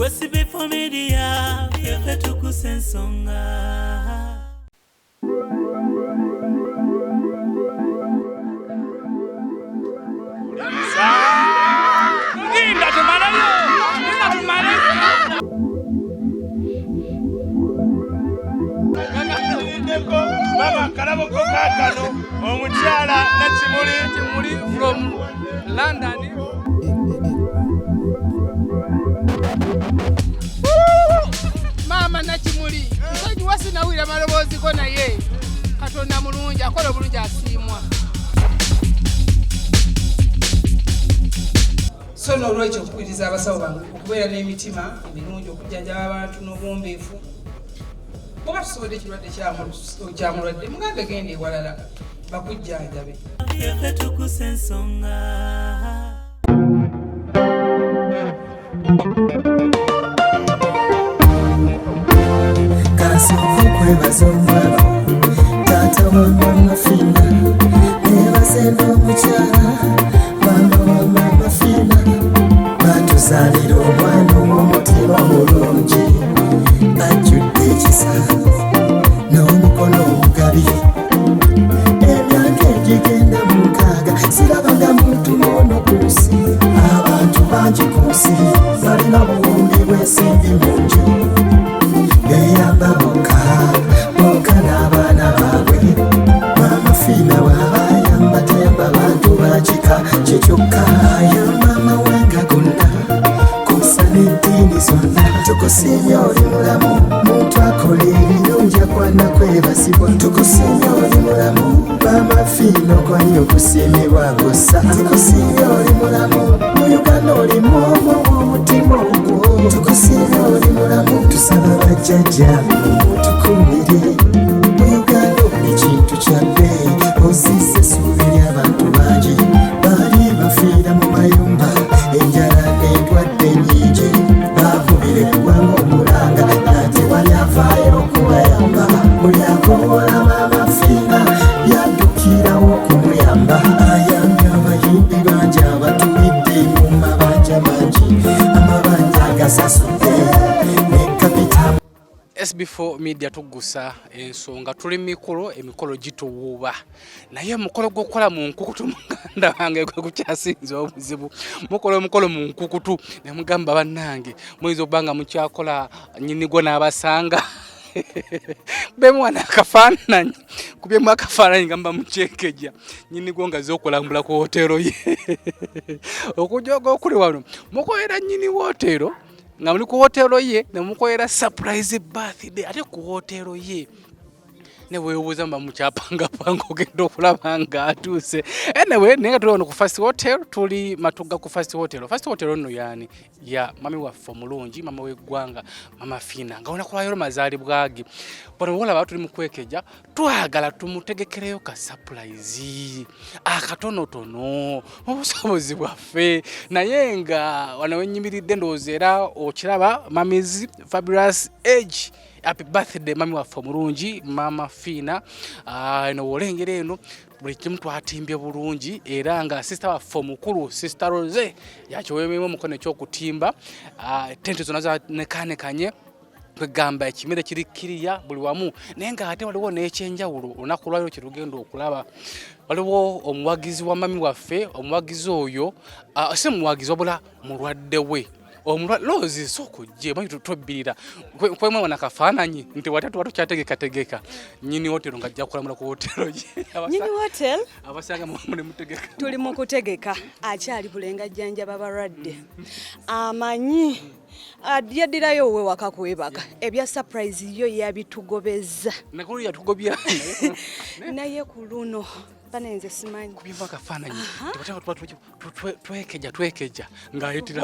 Gossip for media, yefe tukusensonga. Mama karabo ko kakano omukyala Nakimuli from London. Mama Nakimuli nsonyi wasinawira maloboozi ko naye Katonda mulungi akola bulungi asiimwa. So n'olwekyo okubiriza abasawo bange okubeera n'emitima emirungi okujjanjaba abantu n'obwombeefu. Kuba tusobodde ekirwadde kyamulwadde mugambe genda ewalala bakujjanjabe. Yefe tukusensonga. Kwebaza omwalo taata wa mama Fina nebasemba omukyala mama wa mama Fina batuzaalira omwana ow'omutima mulungi ajjudde ekisa n'omukono omugabi emyaka egigenda mu 6 sirabanga muntu n'ono ku nsi abantu bangi ku nsi balina buwumbi bw'ensimbi mu nju yayamba boka n'abaana baabwe mama Fina waabayamba tayamba bantu bakika kikyokka ya mama wenga gonna kusa n'eddiini zonna tukusiimye oli mulamu muntu akola ebirungi akwana kwebasibwa tukusiimye oli mulamu mama Fina okwanya okusiimibwa gusa tukusiimye oli mulamu mu Uganda olimu omwo omutima ogwo tukusiimye oli mulamu tusaba bajjajjaabe mutukumire mu Uganda ekintu kya bbeeyi ozise essuubi ly'abantu bangi baali bafiira mu mayumba enjala n'endwadde nnyingi baakubira eggwanga omulanga ate wali avaayo okubayamba buli akowola mama Fina yaddukirawo okumuyamba ayambye abayimbi bangi abatulidde mu mabanja mangi amabanja agasasudde ne kapitamu. SB4 media tugusa ensonga tuli emikolo gituwuuba naye omukolo gw'okukola mu nkukutu muganda wange gwe gukyasinza obuzibu mukola omukolo mu nkukutu ne mugamba bannange muyinza okubanga mukyakola nnyinigwo n'abasanga bemwana akafaananyi kubyemu akafaananyi nga mba mukyekeja nnyinigwo nga z'okulambula ku wotero ye okujoga okuli wano mukolera nnyini wotero nga muli ku hotelo ye ne mukolera surprise birthday ate ku hotelo ye ne weebuuza mba mukyapangapanga ogenda okulaba nga atuuse anyway naye nga tuli wano ku First Hotel tuli Matuga ku First Hotel. First Hotel nno yaani ya mami waffe omulungi mama w'eggwanga mama Fina nga onakulwayo mazaalibwa ge bano olaba tuli mu kwekeja twagala tumutegekereyo ka surprise akatonotono obusobozi bwaffe naye nga wano wennyimiridde ndowooza era okiraba mamizi Fabulous Age. Happy birthday mami waffe omulungi mama Fina eno olengera eno buli kimu twatimbye bulungi era nga sister waffe omukulu sister Rose yakiweememu omukono ekyokutimba tente zonna zanekanekanye kwegamba ekimere kiri kiriya buli wamu naye nga ate waliwo n'ekyenjawulo olunaku lwaliro kye tugenda okulaba waliwo omuwagizi wa mami waffe omuwagizi oyo si muwagizi wabula mulwadde we Lozi soko je manyi tutobirira kwemwe wana kafaananyi nti watatu watu kyategeka nyini hotel ngajja kulamula ku hotel je nyini hotel abasanga muri mutegeka tuli mu kutegeka akyali bulenga jjanja babaradde amanyi adiyadirayo we wakakwebaka ebya surprise yo yabitugobeza nakulu yatugobya naye kuluno panenze simanyi kubiva kafaananyi twekeja ngayitira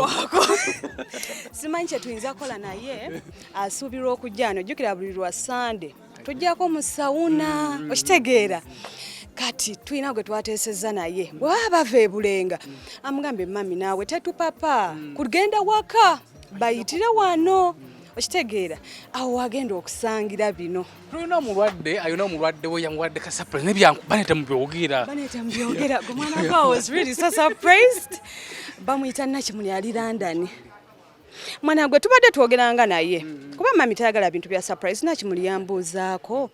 simanyi kye tuyinza kola naye asuubirwa okujjano jjukira buli lwa Sunday tujjako mu sauna okitegeera kati tulina gwe twateesezza naye bw'abava ebulenga amugambe mami naawe tetupapa kugenda waka bayitire wano okitegeera awo wagenda okusangira bino tulina omulwadde ayina omulwadde we yamuwadde ka surprise nebyanku banete mubyogera gomwana gwa was really so surprised bamuyita Nakimuli ali London mwana gwe tubadde twogeranga naye kuba mami tayagala bintu bya surprise Nakimuli yambuuzaako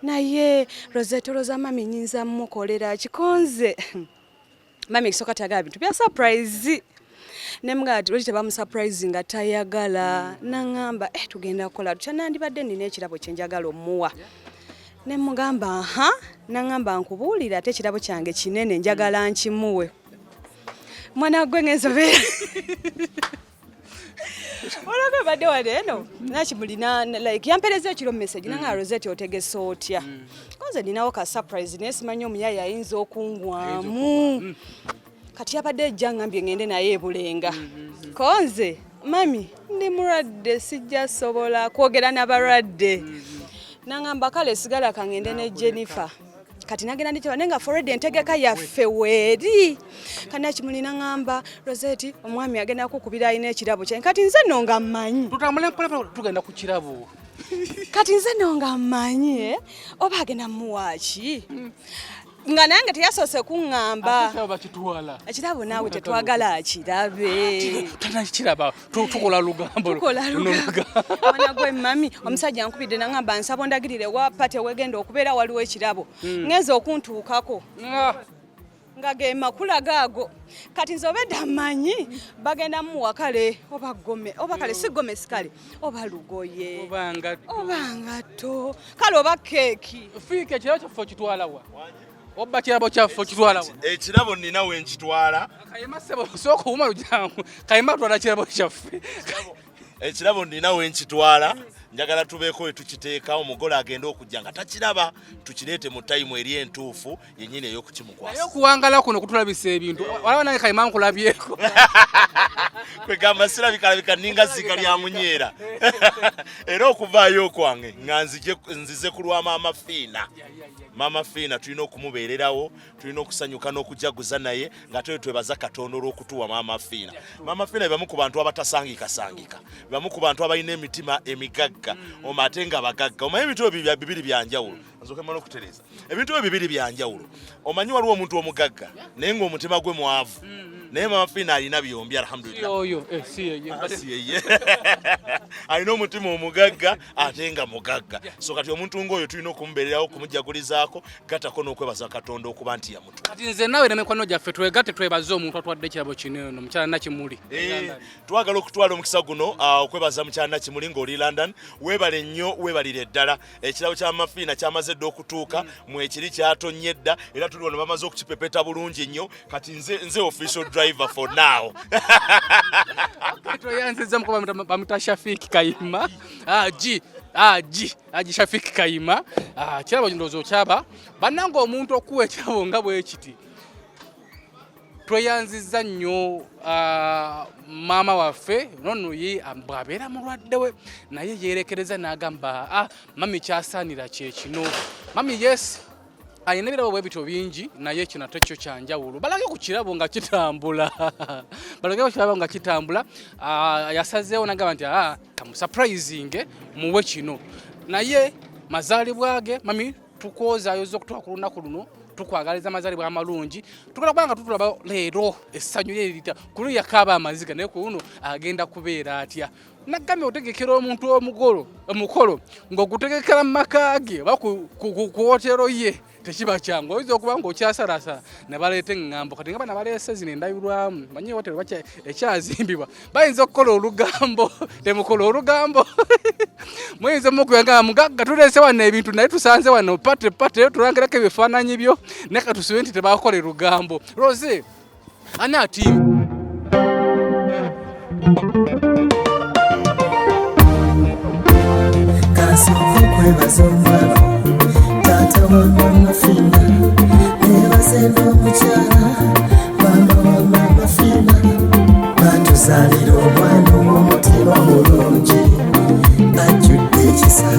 naye Rosette Roza mami nyinza mukolera kikonze mami kisoka tayagala bintu bya surprise nemugati lwaki tebamusurprise nga tayagala nangamba tugenda kukola tutya nandibadde nina ekirabo kyenjagala omuwa nemugamba nangamba nkubuulira ate ekirabo kyange kinene njagala nkimuwe mwana gwe ngenzobeera olako badde wali eno Nakimuli like yampereza ekiro message nanga Rosette otegese otya konze ninawo ka surprise nesimanyi omuyaya ayinza okungwamu kati yabadde ejja ngambye ngende naye ebulenga konze mami ndi mulwadde sijja sobola kwogera n'abalwadde nangamba kale sigala kangende ne Jennifer kati nagenda ndicho nenga foredi entegeka yaffe weeri Nakimuli nangamba Rosette omwami agenda kukubira ine ekirabo kye kati nze nonga mmanyi tutambule mpole tugenda ku kirabo kati nze nonga mmanyi oba agenda muwaki nga nange teyasoose kuŋŋamba ekirabo naawe tetwagala akirabe tanakiraba tukola lugambo mwana gwe mami omusajja ankubidde nangamba nsaba ondagirire wapa tewegenda okubeera waliwo ekirabo ngenza okuntuukako nga ge makula gaago kati nze obedda mmanyi bagenda muwa kale oba gome oba kale si gome sikale oba lugoye oba ngatto kale oba keeki fiika ekirabo kyaffe okitwalawa oba kirabo kyaffe okitwalawa ekirabo nina wenkitwala kayima sebo sooka ouma lujangu kayima twala kirabo kyaffe ekirabo nina wenkitwala njagala tubeeko we tukiteeka omugole agenda okujja nga takiraba tukireete mu tayimu eri entuufu yennyini ey'okukimukwasa naye okuwangala kuno kutulabisa ebintu walaba nange kayima nkulabyeko kwegamba sirabikalabika ninga zziga lya munyeera era okuvaayo okwange nga nzize ku lwa maama Fiina maama Fiina tulina okumubeererawo tulina okusanyuka n'okujaguza naye nga twebaza Katonda olw'okutuwa maama Fiina maama Fiina bebamu ku bantu abatasangikasangika bebamu ku bantu abalina emitima emigagga ate nga bagagga omanyi ebintu bibiri byanjawulo nzoke mmala okutereeza ebintu bibiri byanjawulo omanyi waliwo omuntu omugagga naye ng'omutima gwe mwavu naye maama Fiina alina byombi alhamdulillah alina omutima omugagga ate nga mugagga so kati omuntu ng'oyo tulina okumubeererawo okumujagulizaako gattako n'okwebaza Katonda okuba nti yamutu kati nze naawe n'emikwano gyaffe twegatte twebaze omuntu atwadde ekirabo kino eno mukyala Nakimuli twagala okutwala omukisa guno okwebaza mukyala Nakimuli ng'oli London weebale nnyo weebalire ddala ekirabo kya maama Fiina kyamaze dda okutuuka mwekiri kyatonye dda era tuli wano bamaze okukipepeta bulungi nnyo kati nze official driver for now toyanziza mukoba bamuta Shafiki Kayima Shafiki Kayima kirabo ndowooza okyaba bannanga omuntu okuwa ekirabo nga bwe kiti tweyanziza nnyo maama waffe nono ye bw'abeera mulwadde we naye yeerekereza n'agamba mami kyasaanira kye kino mami yes ayina ebirabo bwe bityo bingi naye kino ate kyo kyanjawulo balage ku kirabo nga kitambula yasazeewo n'agamba nti kamusurprising muwe kino naye mazaalibwa ge mami tukozaayoza okutwala ku lunaku luno tukwagaliza amazaalibwa amalungi tukola kubanga tutulaba leero essanyu lyerita kulu yakaaba amaziga naye ku luno agenda kubeera atya nagambye otegekera omuntu omukolo ng'ogutegekera mu maka ge oba ku wotero ye tekiba kyangu oyinza okuba ng'okyasalasala ne baleeta eŋŋambo kati nga bana baleese zino endabirwamu manyi wotero ekyazimbibwa bayinza okukola olugambo temukola olugambo muyinza mukuyanga mugagga tuleese wano ebintu naye tusanze wano pate tulangerako ebifaananyi byo naye katusibe nti tebakola lugambo Rose ani atiimi kasoko kwebaza omwalo taata wa maama Fiina nebaze n'omukyala maama wa maama Fiina batuzaalira omwana ow'omutima mulungi ajjudde ekisa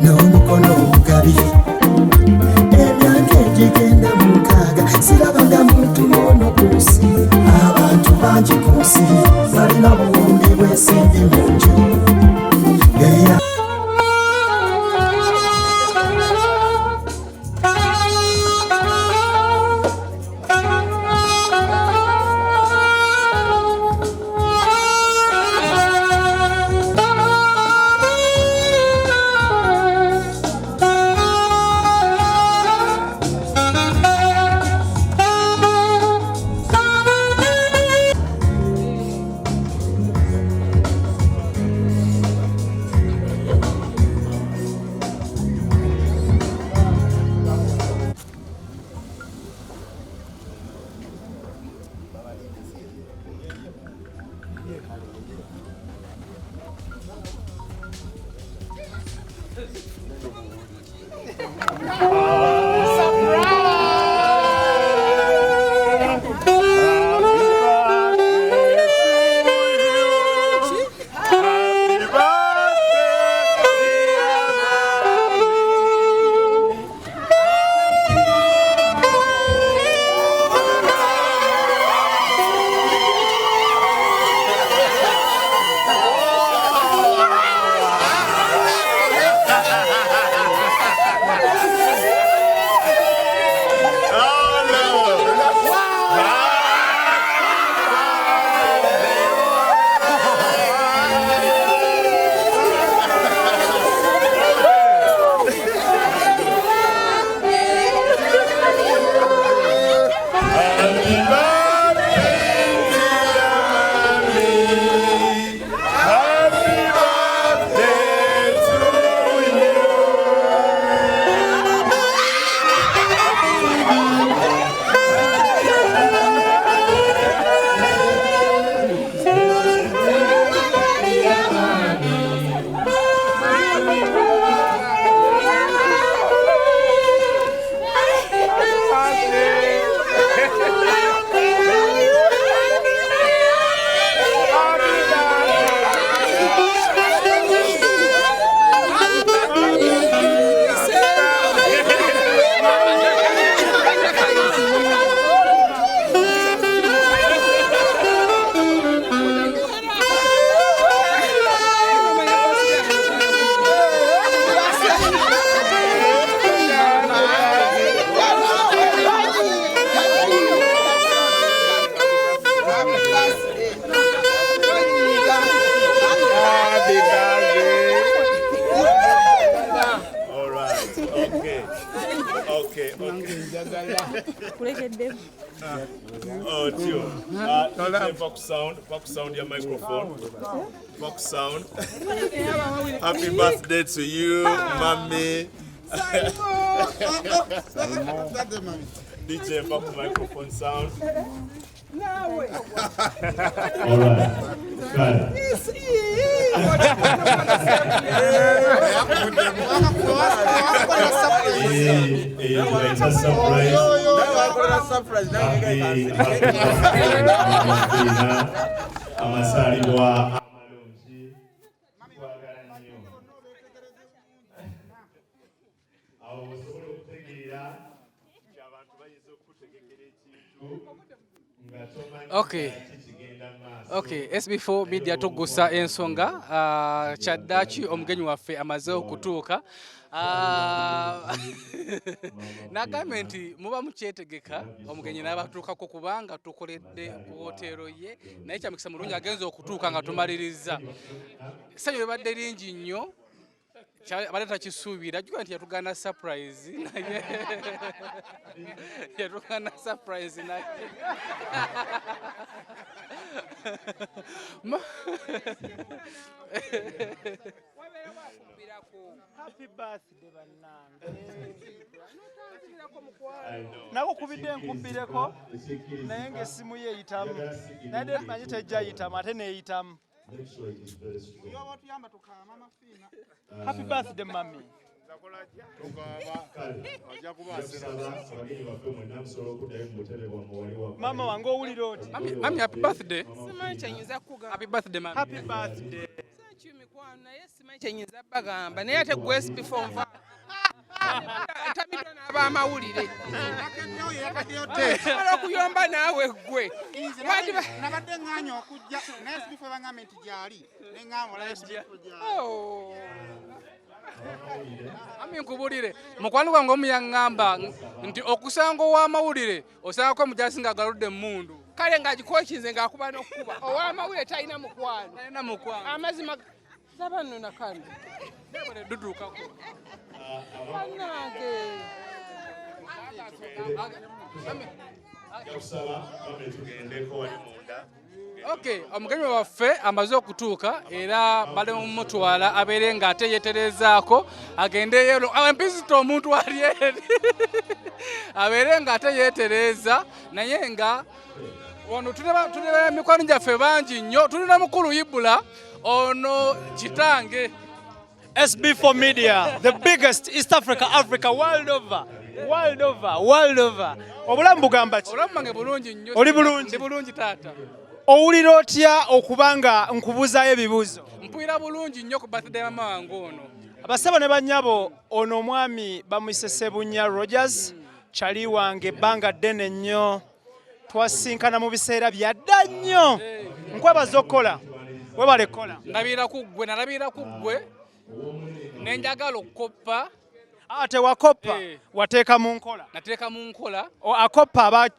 n'omukono omugabi emyaka egigenda mu 6 sirabanga muntu ono ku nsi abantu bangi ku nsi balina buwumbi bw'ensimbi mu nju Oh, Tio. Back sound your microphone. Back sound. Happy birthday to you, mommy. DJ, back microphone sound. All right. Got it's a surprise. Amasalibwa amalungi twagala nnyo awo osobola okutegeera abantu bayinza okutegekera ekintu nga tomanyi kikigenda maaso. Okay, SB4 Media tugusa ensonga Kyaddaaki omugenyi waffe amaze okutuuka. Nagambye nti muba mukyetegeka omugenyi n'abatuukako kubanga tukoledde ku woteero ye naye kyamukisa mulungi agenza okutuuka nga tumaliriza. Essanyu libadde lingi nnyo abadde takisuubira jjuka nti yatugana surprise naye yatugana surprise naye Happy birthday bannange. Nako kubidde nkubireko naye ng'essimu ye eyitamu. Naye manyi tejjayitamu ate neeyitamu. Happy birthday mami. Mama wange owulira oti? Mami, happy birthday. Simanyi kyenyinza kugamba. Happy birthday mami. Happy birthday. Mikwano naye simanyi kyenyinza bagamba naye ate gwe SP4 nva tamidwa n'abamawulire sobola okuyomba naawe gwe nabadde ŋŋaanya okujja naye SP4 baŋŋambye nti gyali ne ŋŋaamula SP4 gyali. Ami nkubulire mukwano gwange omu yaŋŋamba nti okusanga ow'amawulire osangako omujaasi ng'agaludde emmundu kale ng'agikokinze ng'akuba n'okkuba ow'amawulire talina mukwano amazima laba nno nakandi duduukako annange Okay, omugenyi waffe amaze okutuuka era bali mumutwala abeere ng'ate yeeterezaako agendeyo empizita omuntu ali eri abeere ng'ate yeetereza naye nga wano tulina emikwano gyaffe bangi nnyo tulina mukulu Ibula ono kitange SB4 Media, the biggest East Africa, world over. Obulamu bugamba ki? Obulamu bwange bulungi nnyo. Oli bulungi? Ndi bulungi taata. Owulira otya okubanga nkubuzaayo ebibuuzo? Mpulira bulungi nnyo ku birthday mama wange ono. Abasabo ne bannyabo ono omwami bamuyise Ssebunya Rogers, kyali wange ebbanga ddene nnyo. Twasinkana mu biseera bya dda nnyo. Nkwebaza okukola. Webale kola. Nalabira ku ggwe. Nenjagala okukoppa. Tewakoppa wateeka mu nkola. Nateeka mu nkola. Akoppa aba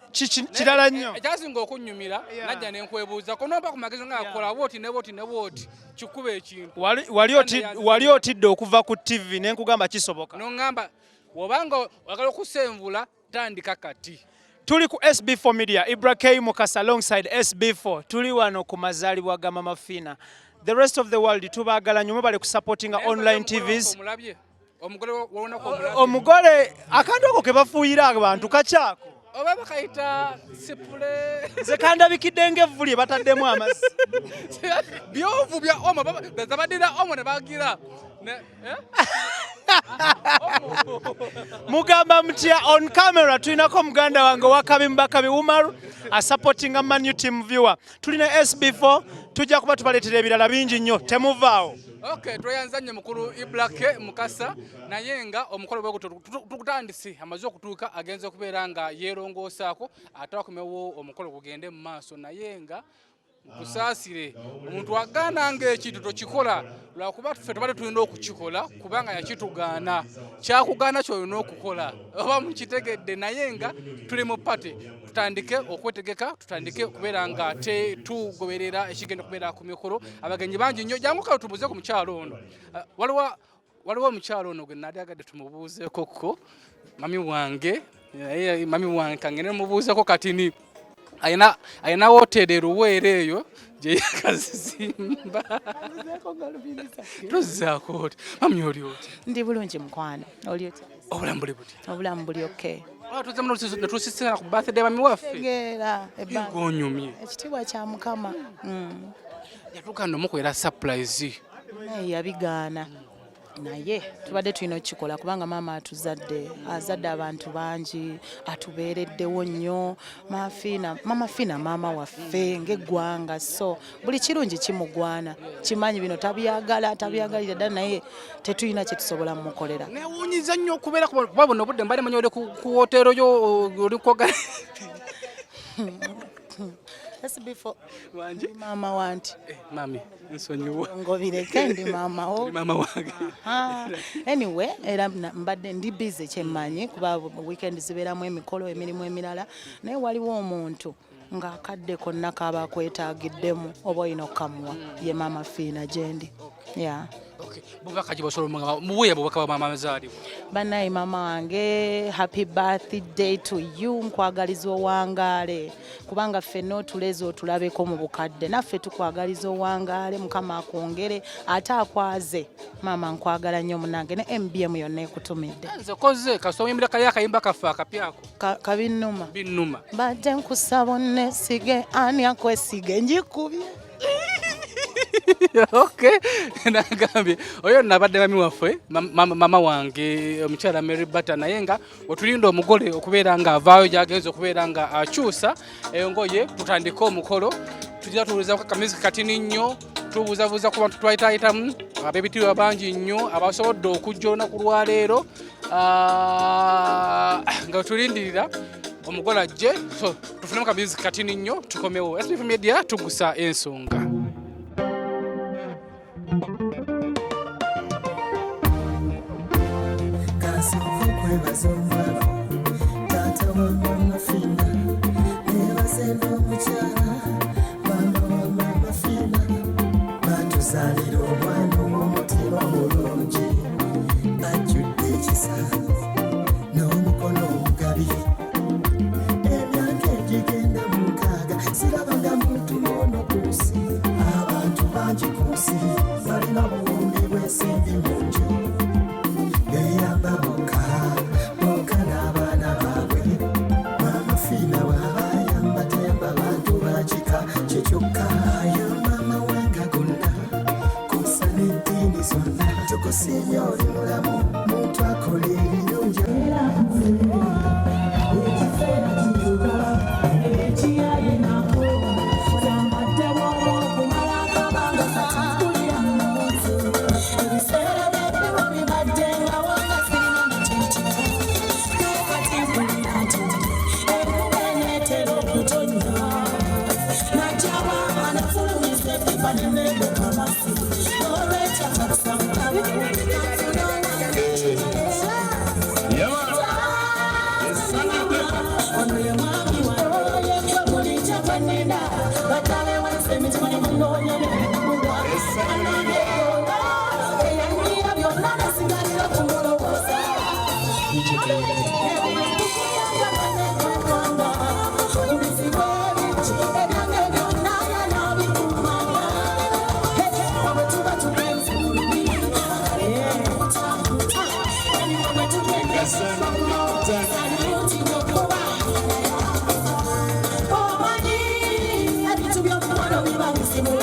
kirala nnyo. Ekyasinga okunnyumira najja ne nkwebuuza ko nomba ku magezi ng'akola bwoti ne bwoti kikuba ekintu. Wali otidde okuva ku TV ne nkugamba kisoboka. N'oŋŋamba wobanga oyagala okusenvula tandika kati. Tuli ku SB4 Media, Ibrahim Mukasa alongside SB4. Tuli wano ku mazaalibwa ga Mama Fina. The rest of the world tubaagala nnyo bali ku supporting online TVs. Omugole akantu ako ke bafuuyira abantu kakyako. Oba bakayita sipule. Nze kandabikidde ng'evvu bataddemu amazzi. Byovu bya omo babadira omo ne bagira. Mugamba mutya on camera tulinako muganda wange Wakabi Mbakabi Umaru a supporting a Man U team viewer. Tulina SB4 tujja kuba tubaleetera ebirala bingi nnyo temuvaawo. Okay, twayanzanye mukulu Ibrake Mukasa naye nga omukolo gwe tukutandise amaze okutuuka agenze okubeera nga yeerongoosako ate akomewo omukolo gugende mu maaso naye nga kusaasire omuntu agaananga ekintu tokikola lwakuba tuffe tubadde tulina okukikola kubanga yakitugaana kyakugaana kyolina okukola oba mukitegedde naye nga tuli mu pate tutandike okwetegeka tutandike okubeera nga tugoberera ekigenda okubeera ku mikolo abagenyi bangi nnyo jangu kale tubuuze ku mukyalo ono waliwo omukyalo ono gwe nandyagadde tumubuuzeeko ko mami wange kangende mubuuzeko katini ayina woteri Luweero eyo gye yakazizimba tozzaako oti mami oli oti ndi bulungi mukwano oli oti obulamu buli buti obulamu buli okay tuze muno netusisira ku birthday mami waffe tegeera gonyumye ekitiibwa kya Mukama yatuuka nomukwera surprise yabigaana naye tubadde tulina okukikola kubanga maama azadde abantu bangi atubeereddewo nnyo Mama Fina maama waffe ng'eggwanga so buli kirungi kimugwana kimanyi bino tabyagalira ddala naye tetulina kye tusobola mumukolera newuunyiza nnyo okubeera kuba buno obudde mbadde manyi oli ku wotero yo oli kwogala SB4 wangi mama wanti mami nsonyiwa ngobireke ndi mama wo mama wange anyway era mbadde ndi busy kyemmanyi kuba weekend zibeeramu emikolo emirimu emirala naye waliwo omuntu nga akadde konna kaba kwetaagiddemu oba olina okukamuwa ye Mama Fina gyendi bubaka gibasolomanga mubuya bubaka bwa mama mazaalibwa banayi mama wange happy birthday to you nkwagaliza owangaale kubanga ffenna otuleze otulabeko mu bukadde naffe tukwagaliza owangaale Mukama akwongere ate akwaze mama nkwagala nnyo munange ne MBM yonna ekutumidde nze koze kasomyemira kali akayimba kafe akapyako kabinnuma badde nkusaba onneesige ani akwesige njikubye Okay, nagambye oyo nabadde mami waffe mama wange omukyala Mary Bata naye nga otulinda omugole okubeera nga avaayo gyagenza okubeera nga akyusa engoye tutandika omukolo tujja tuwuliza kamiziki katini nnyo tubuuzabuuza ku bantu twayitaayitamu ab'ebitiibwa bangi nnyo abasobodde okujja olunaku lwaleero nga tulindirira omugole ajje so tufunemu kamiziki katini nnyo tukomewo SB4 Media tugusa ensonga. Tata wa Mama Fina, nebaze n'omukyala mama wa Mama Fina, batuzaalira omwana ow'omutima omulungi ajjudde ekisa n'omukono omugabi emyaka egigenda mu 6 sirabanga muntu n'ono ku nsi abantu bangi ku nsi balina obuwumbi bw'ensimbi mu nju beyamba boka n'abaana baabwe Mama Fina bw'abayamba tayamba bantu bakika kyekyokka yo mama wanga gonna kusa n'eddiini zonna tukusiimye oli mulamu muntu akola ebirungi Yes,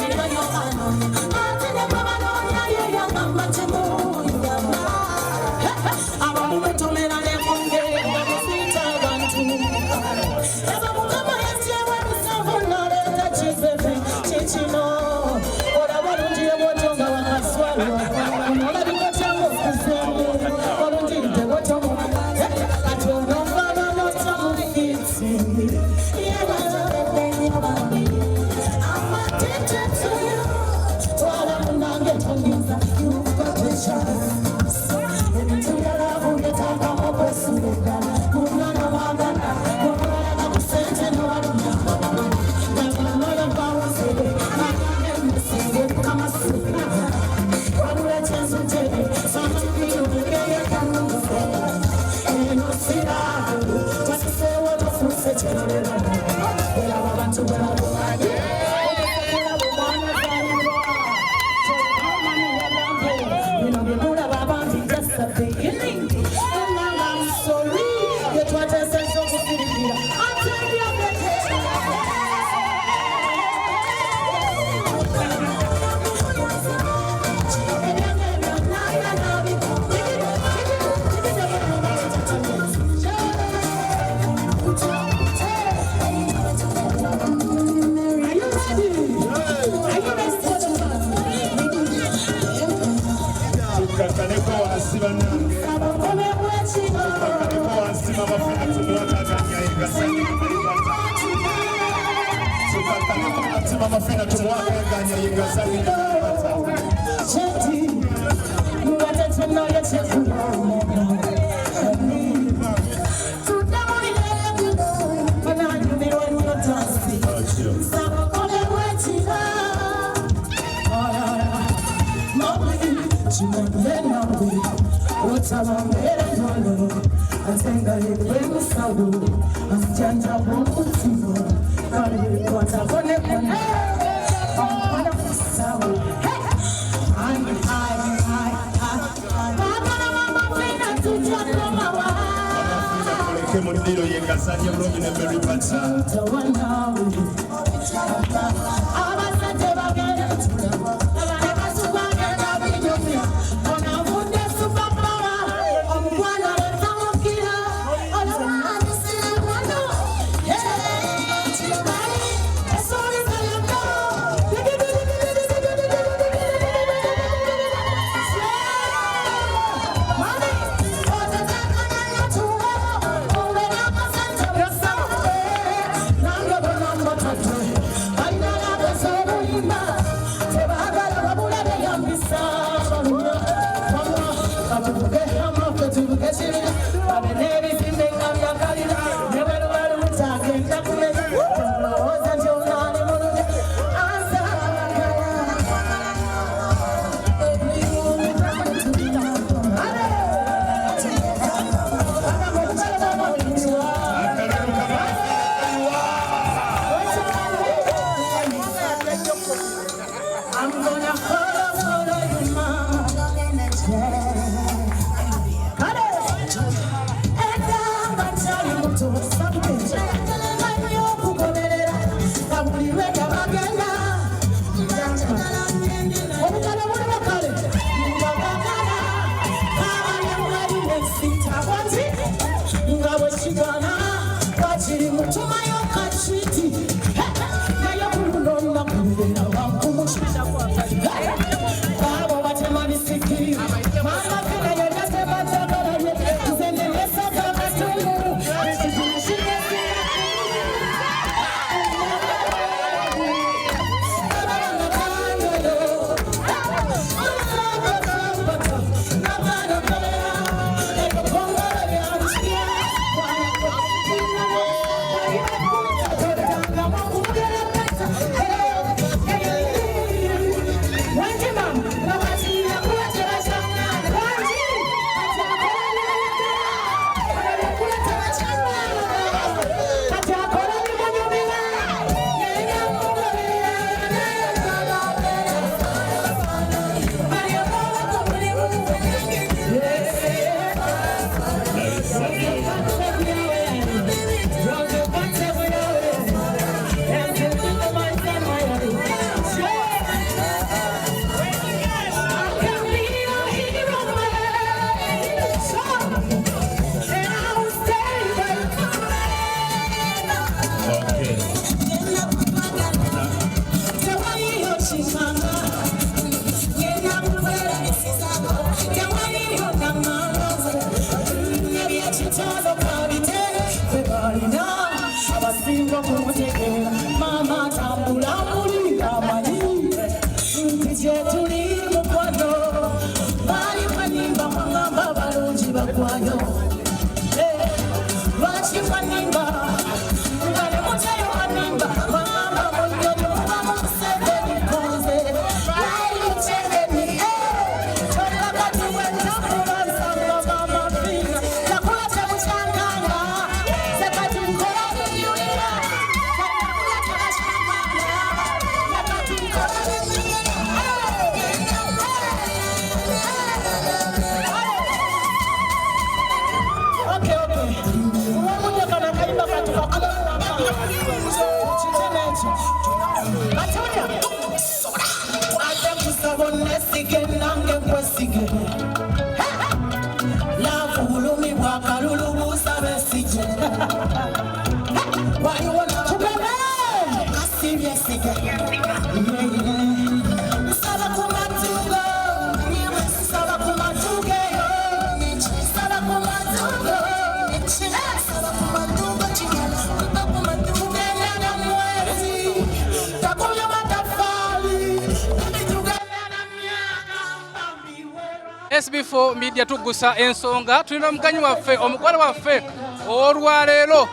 SB4 Media tugusa ensonga tulina omuganyi waffe omugole waffe olwaleero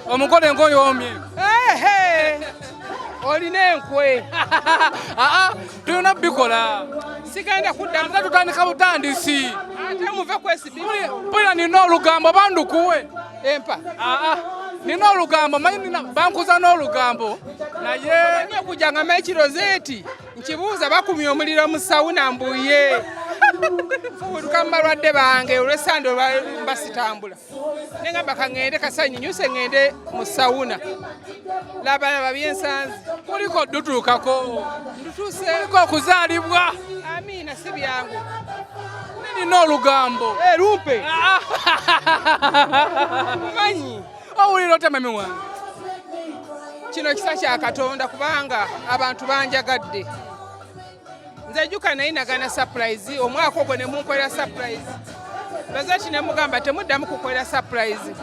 omugole ngoyoomye olina enkwe tulina bikola sigenda kudda tutandika butandisi ate muve ku SB pulira nina olugambo bandukuwe empa nina olugambo manyi bankuza n'olugambo naye okujja manyi kirozeti nkibuuza bakumye omuliro mu sawuna mbuye fubutuka mu balwadde bange olw'esande mbasitambula nengamba kaŋŋende kasanyinyuse ŋŋende mu sawuna labalaba byensanzi kuliko dutuukako ndutuuse kuliko okuzaalibwa amiina si byangu nina olugambo lumpe manyi owulira otya mami wange kino kisa kya Katonda kubanga abantu banjagadde nze jjuka naye nagana surprise omwaka ogwo ne munkolera surprise bazati ne mugamba temuddamu kukolera surprise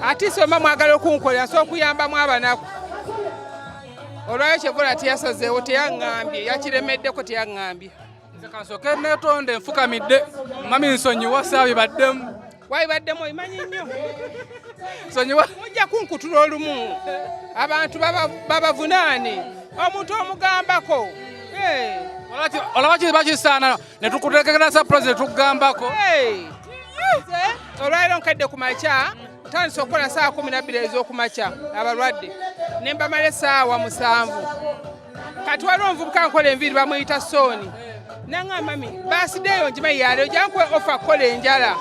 ate soma mwagala okunkolera so okuyambamu abanaku olwayo kyevula teyasazeewo teyaŋŋambye yakiremeddeko teyaŋŋambye nze kansooke neetonde enfukamidde mami nsonyiwa saabibaddemu wabibaddemu oyimanyi nnyo sonyiwa mujja kunkutula olumu abantu babavunaane omuntu omugambako olaba kiba kisaana ne tukuteekera surprise tukugambako olwaliro nkedde ku makya tandisa okukola saawa 12 ez'okumakya abalwadde ne mbamala essaawa 7 kati waliwo omuvubuka nkola enviiri bamuyita Sooni naŋŋamba mami baasideeyo njimayi yaleero jankwe ofa kukola enjala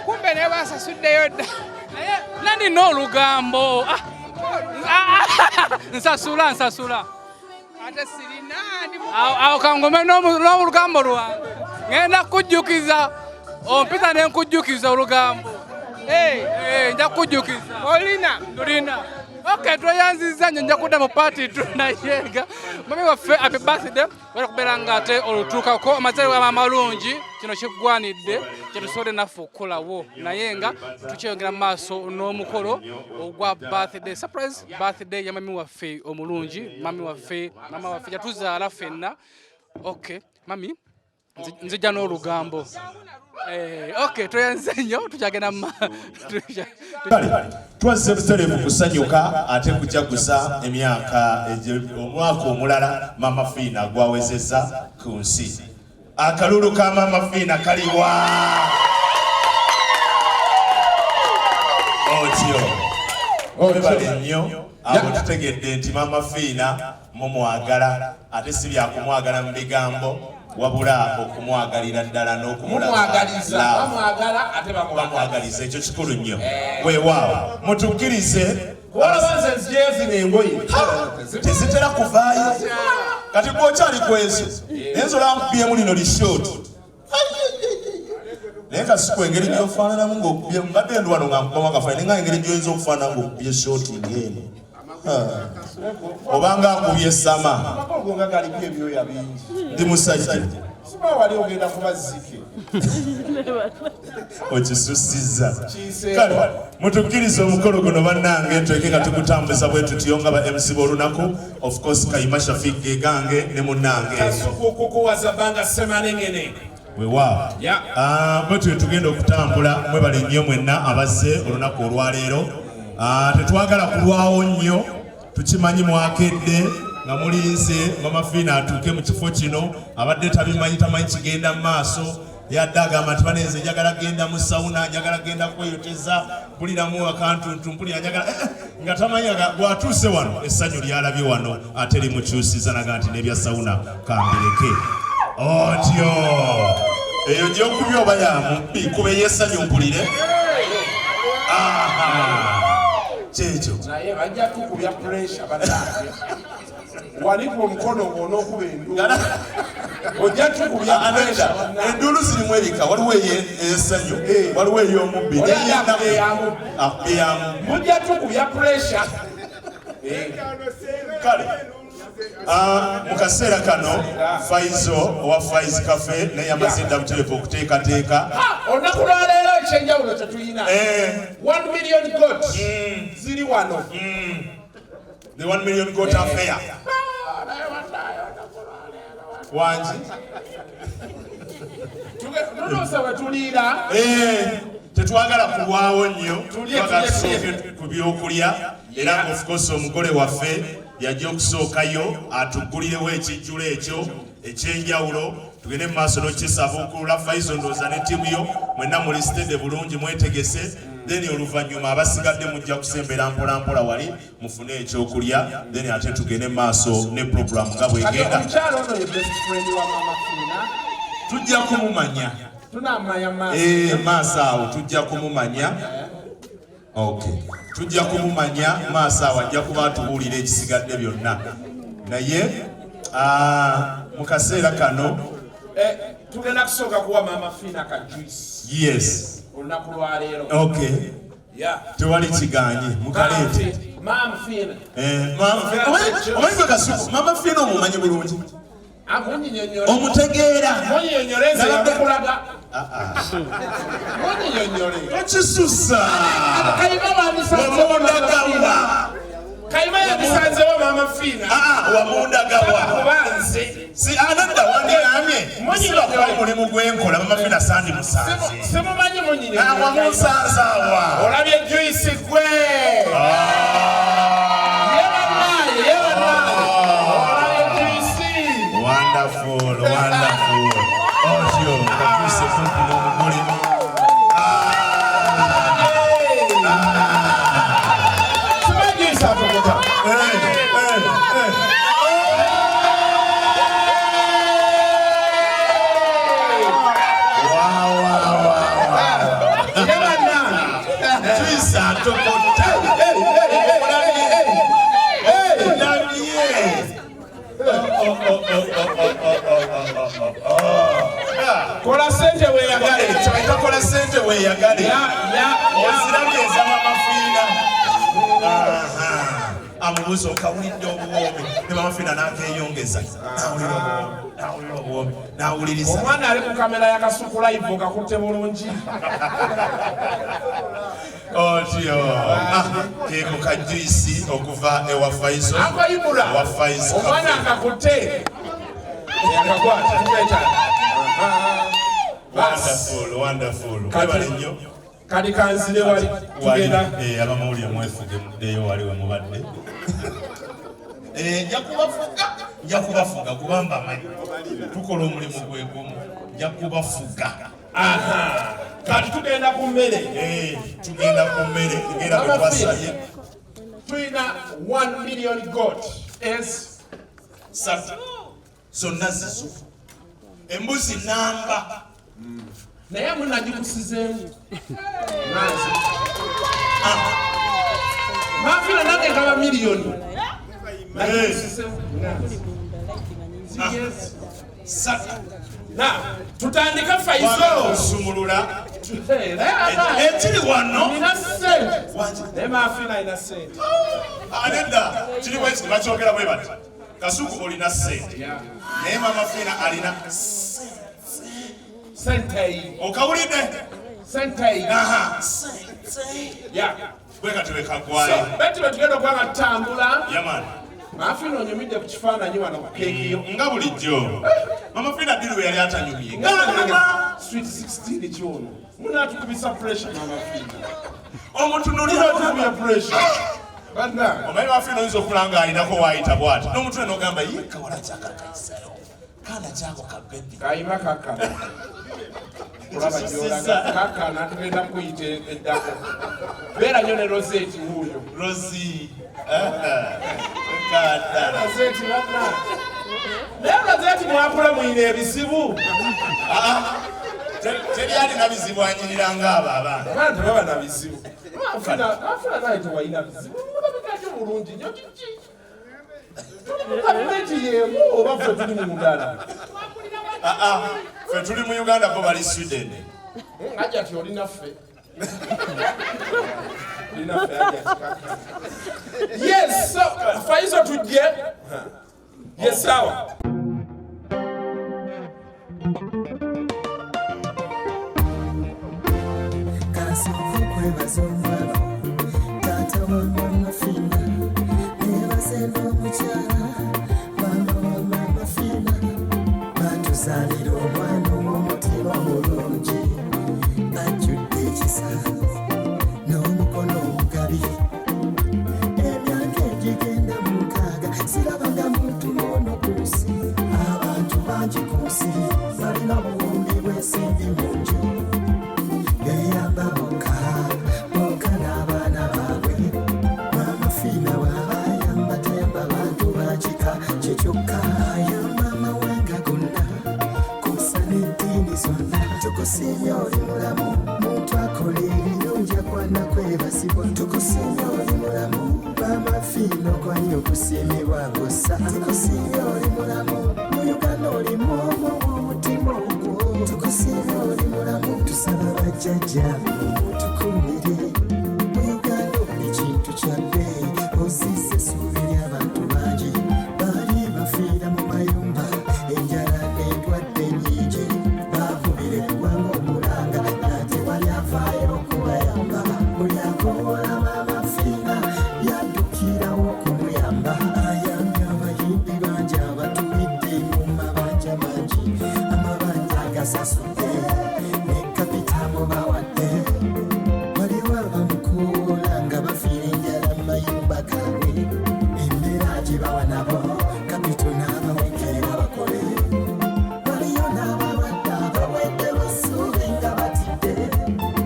kumbe naye basasuddeyo dda nandina olugambo nsasula ate sirina awo kangome n'olugambo lwange ŋenda kukujjukiza ompita ne nkujjukiza olugambo nja kukujjukiza olina okay tweyanziza nnyo nja kudda mu paati tunayenga mami waffe happy birthday wera kubeera nga ate olutuukako amazaalibwa amalungi kino kiggwanidde kyetusobodde naffe okukolawo naye nga tukyeyongera mu maaso n'omukolo ogwa birthday surprise birthday ya mami waffe omulungi mama waffe yatuzaala ffenna okay mami nzijja n'olugambo okay tweyanze nnyo tukyagenda twazze butereevu kusanyuka ate kujaguza emyaka omwaka omulala mama Fiina gwawezezza ku nsi akalulu ka mama Fiina kaliwa otyo bali nnyo abo tutegedde nti mama Fiina mumwagala ate si byakumwagala mu bigambo wabula okumwagalira ddala n'okumwagaliza ekyo kikulu nnyo weewaawo mutukkirize tezitera kuvaayo kati gwokyali kwezo enzo lankubbyemu lino lishooti naye kasiku engeri gyofaananamu ng'okubye mbadde ndwano nga nkubamu akafaani nenga engeri gyoyinza okufaanana ng'okubye shooti ng'eno obanga akubye sama ndi musajja okisusiza kale mutukkirize omukolo guno bannange tweke nga tugutambuza bwe tutyo nga ba MC b'olunaku of course Kayima Shafiq gegange ne munnange weewaawo bwe tuyo tugenda okutambula mwebale nnyo mwenna abazze olunaku olwaleero tetwagala kulwawo nnyo tukimanyi mwakedde nga mulinze mama Fiina atuuke mu kifo kino abadde tabimanyi tamanyi kigenda mu maaso yadde agamba nti banenze njagala genda mu sawuna njagala genda kweyoteza mpuliramu akantuntu mpulira njagala nga tamanyi bw'atuuse wano essanyu lyalabye wano ate limukyusiza naga nti n'ebya sawuna kambireke otyo eyo gy'okubya oba yamubbi kube y'essanyu mpulire kyekyo naye bajja tukubya pressure bannange wanika omukono gwona okuba enduulu ojja tukubya pressure enduulu zirimu ebika waliwo eyesanyu waliwo ey'omubbi eyamu mujja tukubya pressure kale mu kaseera kano Faizo owa Faiz Cafe naye yamaze edda butereevu okuteekateeka olunaku lwaleero ekyenjawulo tetulina 1 million goat ziri wano the 1 million goat affair wangi tunosa wetuliira tetwagala kulwawo nnyo twagala tusooke ku byokulya era of course omugole waffe yajja okusookayo atuggulirewo ekijjulo ekyo ekyenjawulo tugende mu maaso n'okisabuukulula Faizo ndooza ne ttiimu yo mwenna muli stede bulungi mwetegese then oluvannyuma abasigadde mujja kusembera mpolampola wali mufune ekyokulya then ate tugende mu maaso ne puroguramu nga bwegenda tujja kumumanya maaso awo tujja kumumanya okay tujja kumumanya maaso awo ajja kuba atubuulira ekisigadde byonna naye mu kaseera kano tugenda kusooka kuwa Mama Fina ka juice yes olunaku lwaleero okay tewali kiganye mukaleete Mama Fina omanyi gwe Kasuku Mama Fina omumanyi bulungi omutegeera okisusa wamundagawa Kayima yabisanzewo Mama Fina wamundagawa si anadda wandigamye sibakuba omulimu gwenkola Mama Fina sandi musanze simumanyi munyini wamusanzawa olabye juice gwe wonderful otyo kakuse kumpi n'omugole kola sente weeyagale kola sente weeyagale ozirabye eza Mama Fina amubuuza okawulidde obuwoomi ne Mama Fina n'akeeyongeza n'awulira obuwoomi n'awuliriza omwana ali ku kamera ya Kasuku live okakutte bulungi otyo keeko ka juice okuva ewa Faizo akoyibula omwana akakutte yakakwata wonderful kwebale nnyo kati kanzire wali tugenda abamawulire mwefuge muddeyo wali we mubadde nja kubafuga kubamba amanyi tukola omulimu gwe gumu nja kubafuga kati tugenda ku mmere tugenda ku mmere tugenda kwetwasaye tulina 1 million goat satu zonna zizo embuzi namba naye munagikusizeemu Mafina nange ngaba miliyoni tutandika Faizo osumulula ekiri wano nina sente naye Mafina ina sente anedda kiri bwekiti bakyogera bwe bati Kasuku olina sente naye Mama Fina alina sente okawulidde sente bwekati wekagwayo beti betugenda okuba nga tutambula yamani Mafina onyumidde ku kifaananyi wano ku keekiyo nga bulijjo Mama Fina diri we yali atanyumye sweet 16 kyono munatukubisa pressure Mama Fina omutunulira pressure omanyi Mama Fina oyinza okulanga alinako waayita bwati n'omutwe n'ogamba ye kawala kyakakayisayo kaana kyako kabebi kayima kakana kulaba gyolaga kakana tugenda kuyita eddako beera nnyo ne Rosette wuuyo Rosi Rosette banna naye Rosette mwakula muyina ebizibu teri alina bizibu anyirira ng'abo abaana tebaba na bizibu afuna naye tewalina bizibu mulabikatyo bulungi nnyo kiki tuli mu gavumenti yemu oba ffe tuli mu Uganda ffe tuli mu Uganda bo bali Sweden ajja ti olinaffe yes so faizo tujje yes sawa Tata wa mama fina, never say no muchara. Mama wa mama fina, batuzalira omwana w'omutima mulungi. Ajjudde ekisa n'omukono omugabi. Emyaka egigenda mu 6 sirabanga muntu n'ono ku nsi. Abantu bangi ku nsi balina obuwumbi bw'ensimbi mu nju. Yeyamba boka n'abaana baabwe. Mama fina wabayamba tayamba bantu bakika kyekyokka. Yo mama wenga gonna kusa n'eddiini zonna. Tukusiimye oli mulamu muntu akola ebirungi akwana kwebasibwa. Tukusiimye oli mulamu mama fina okwanya okusiimibwa ngossa. Tukusiimye oli mulamu mu Uganda olimu omwo omutima ogwo. Tukusiimye oli mulamu tusaba bajjajjaabe mutukumire. Mu Uganda buli kintu kya bbeeyi ozizza essuubi ly'abantu bangi baali bafiira mu mayumba enjala n'endwadde nnyingi baakubira eggwanga omulanga ate wali avaayo okubayamba buli akoowola maama fiina yaddukirawo okumuyamba ayambye abayimbi bangi abatulidde mu mabanja mangi amabanja agasasudde ne kapitamu bawadde waliwo abamukoola nga bafiira enjala mu mayumba gaabwe embeera gibawa nabo kapito n'abawekerera bakole waliyo n'abalwadde abaweddewo essuubi nga batidde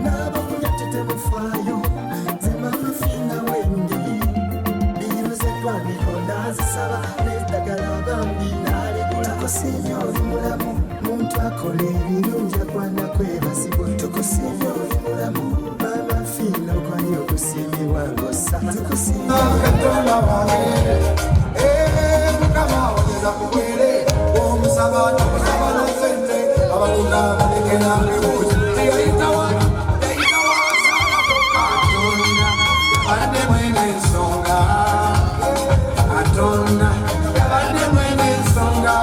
n'abakunya tetemufaayo ze mama fiina wendi biiro z'eddwaliro n'azisaba n'eddagala bambi n'alegula. Tukusiimye oli mulamu muntu akola ebirungi akwana kwebasibwa. Tukusiimye oli mulamu mama fiina okwanya okusiimibwa ngossa. Tukusiimye Katonda wange Mukama ongeza kubwere omusaba nokusaba nosente abalunda balekera ebuuzi yayitawa Katonda abadde mwene ensonga Katonda abadde mwene ensonga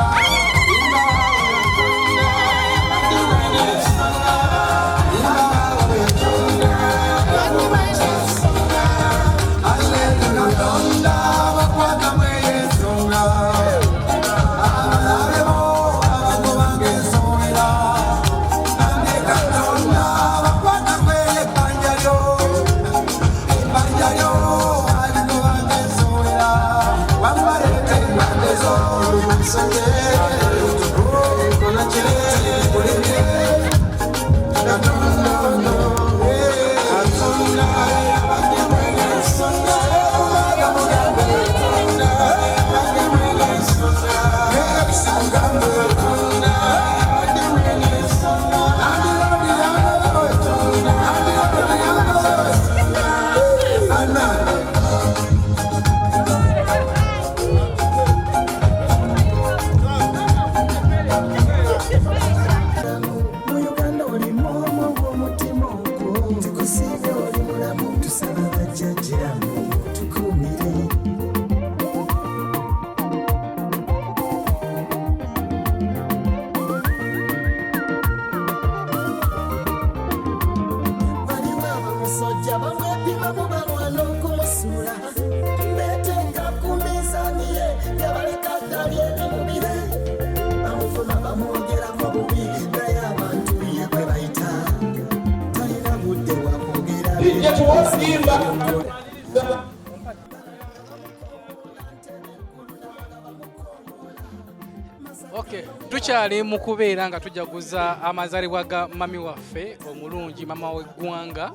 Okay, tukyali mu kubeera nga tujaguza amazaalibwa ga mami waffe omulungi mama w'eggwanga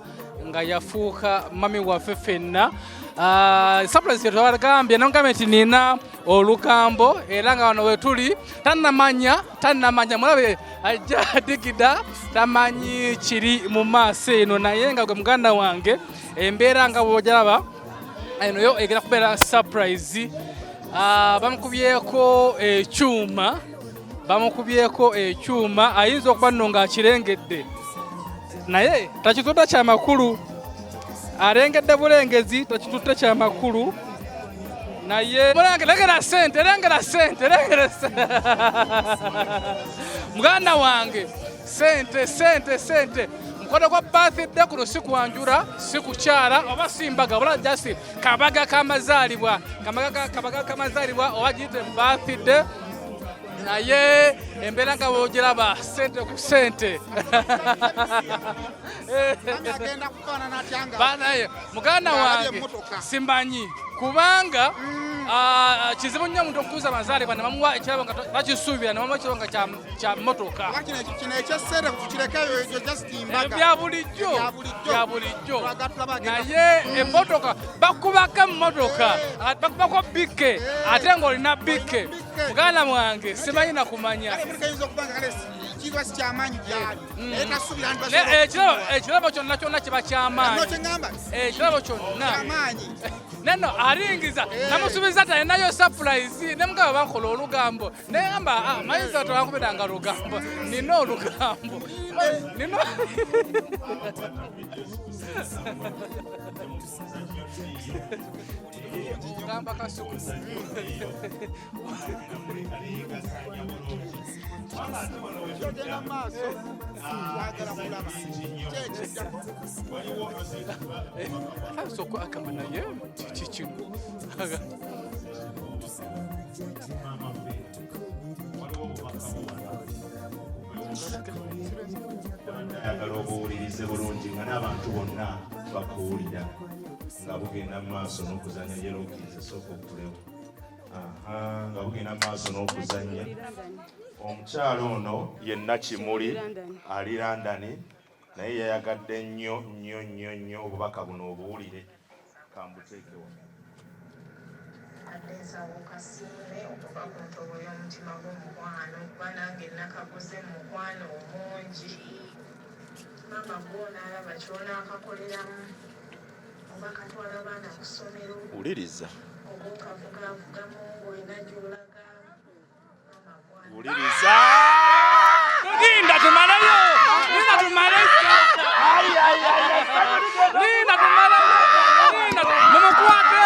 nga yafuuka mami waffe ffenna surprise twabagambye namugambye nti nina olugambo era nga wano wetuli tannamanya mulabe ajja digida tamanyi kiri mu maaso eno naye nga gwe muganda wange embeera nga bw'ogyalaba eno yo egera kubeera surprise. Bamukubyeko ekyuma ayinza okuba nno ng'akirengedde naye takitutte kyamakulu, arengedde bulengezi takitutte kyamakulu naye lengera sente muganda wange sente mukono gwa birthday kuno si kwanjula si kukyala oba simbaga wala jasi kabaga kamazaalibwa oba giyite birthday naye embeera nga bw'ogiraba sente ku sente banaye muganda wange simanyi kubanga kizibu nnyo omuntu okutuuza amazaalibwa ne bamuwa ekirabo nga bakisuubira ne bamuwa ekirabo nga kya mmotoka bya bulijjo naye emmotoka bakubako emmotoka bakubako bike ate ng'olina bike muganda wange simanyi nakumanya ekirabo kyonna kiba kyamaanyi ekirabo kyonna neno alingiza namusubiza talinayo surprise nemugaba bankola olugambo negamba mayinza tewankubiranga lugambo nina olugambo gamba kasuku soko akamba naye kikino ayagala obuwulirize bulungi nga n'abantu bonna bakuwulira nga bugenda mu maaso n'okuzanya yerokirize sooka okulewo nga bugenda mu maaso n'okuzanya. Omukyalo ono yenna Kimuli ali London naye yayagadde nnyo obubaka buno obuwulire kambuteekewo. Nsaba okasiime okuva ku ntobo y'omutima gw'omukwano kuba nange nakaguze mukwano omungi mama gwona alaba ky'onaakakoleramu oba katwala baana ku ssomero wuliriza oba okavugaavugamu ng'olina gy'olaga wuliriza linda tumaleyo mumukwate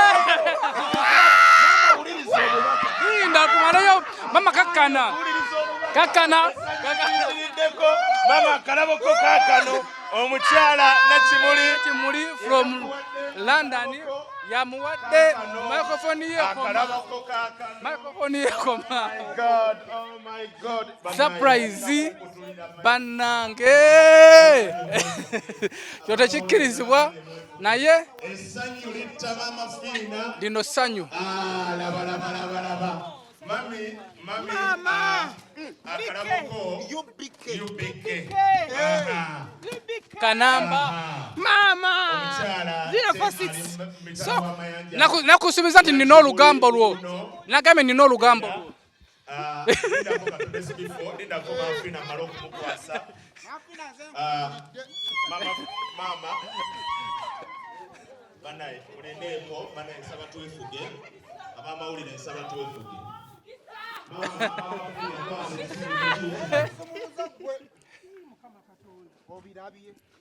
mama kakana mama kalaboko kakano omukyala Kimuli from London yamuwadde microphone yekoma surprise bannange kyo tekikkirizibwa naye lino ssanyu kanamba mama 046 so nakusubiza nti nina olugambo lwo nagambe nina olugambo lwo mama banaye ulendeeko banaye nsaba twefuge abamawulire nsaba twefuge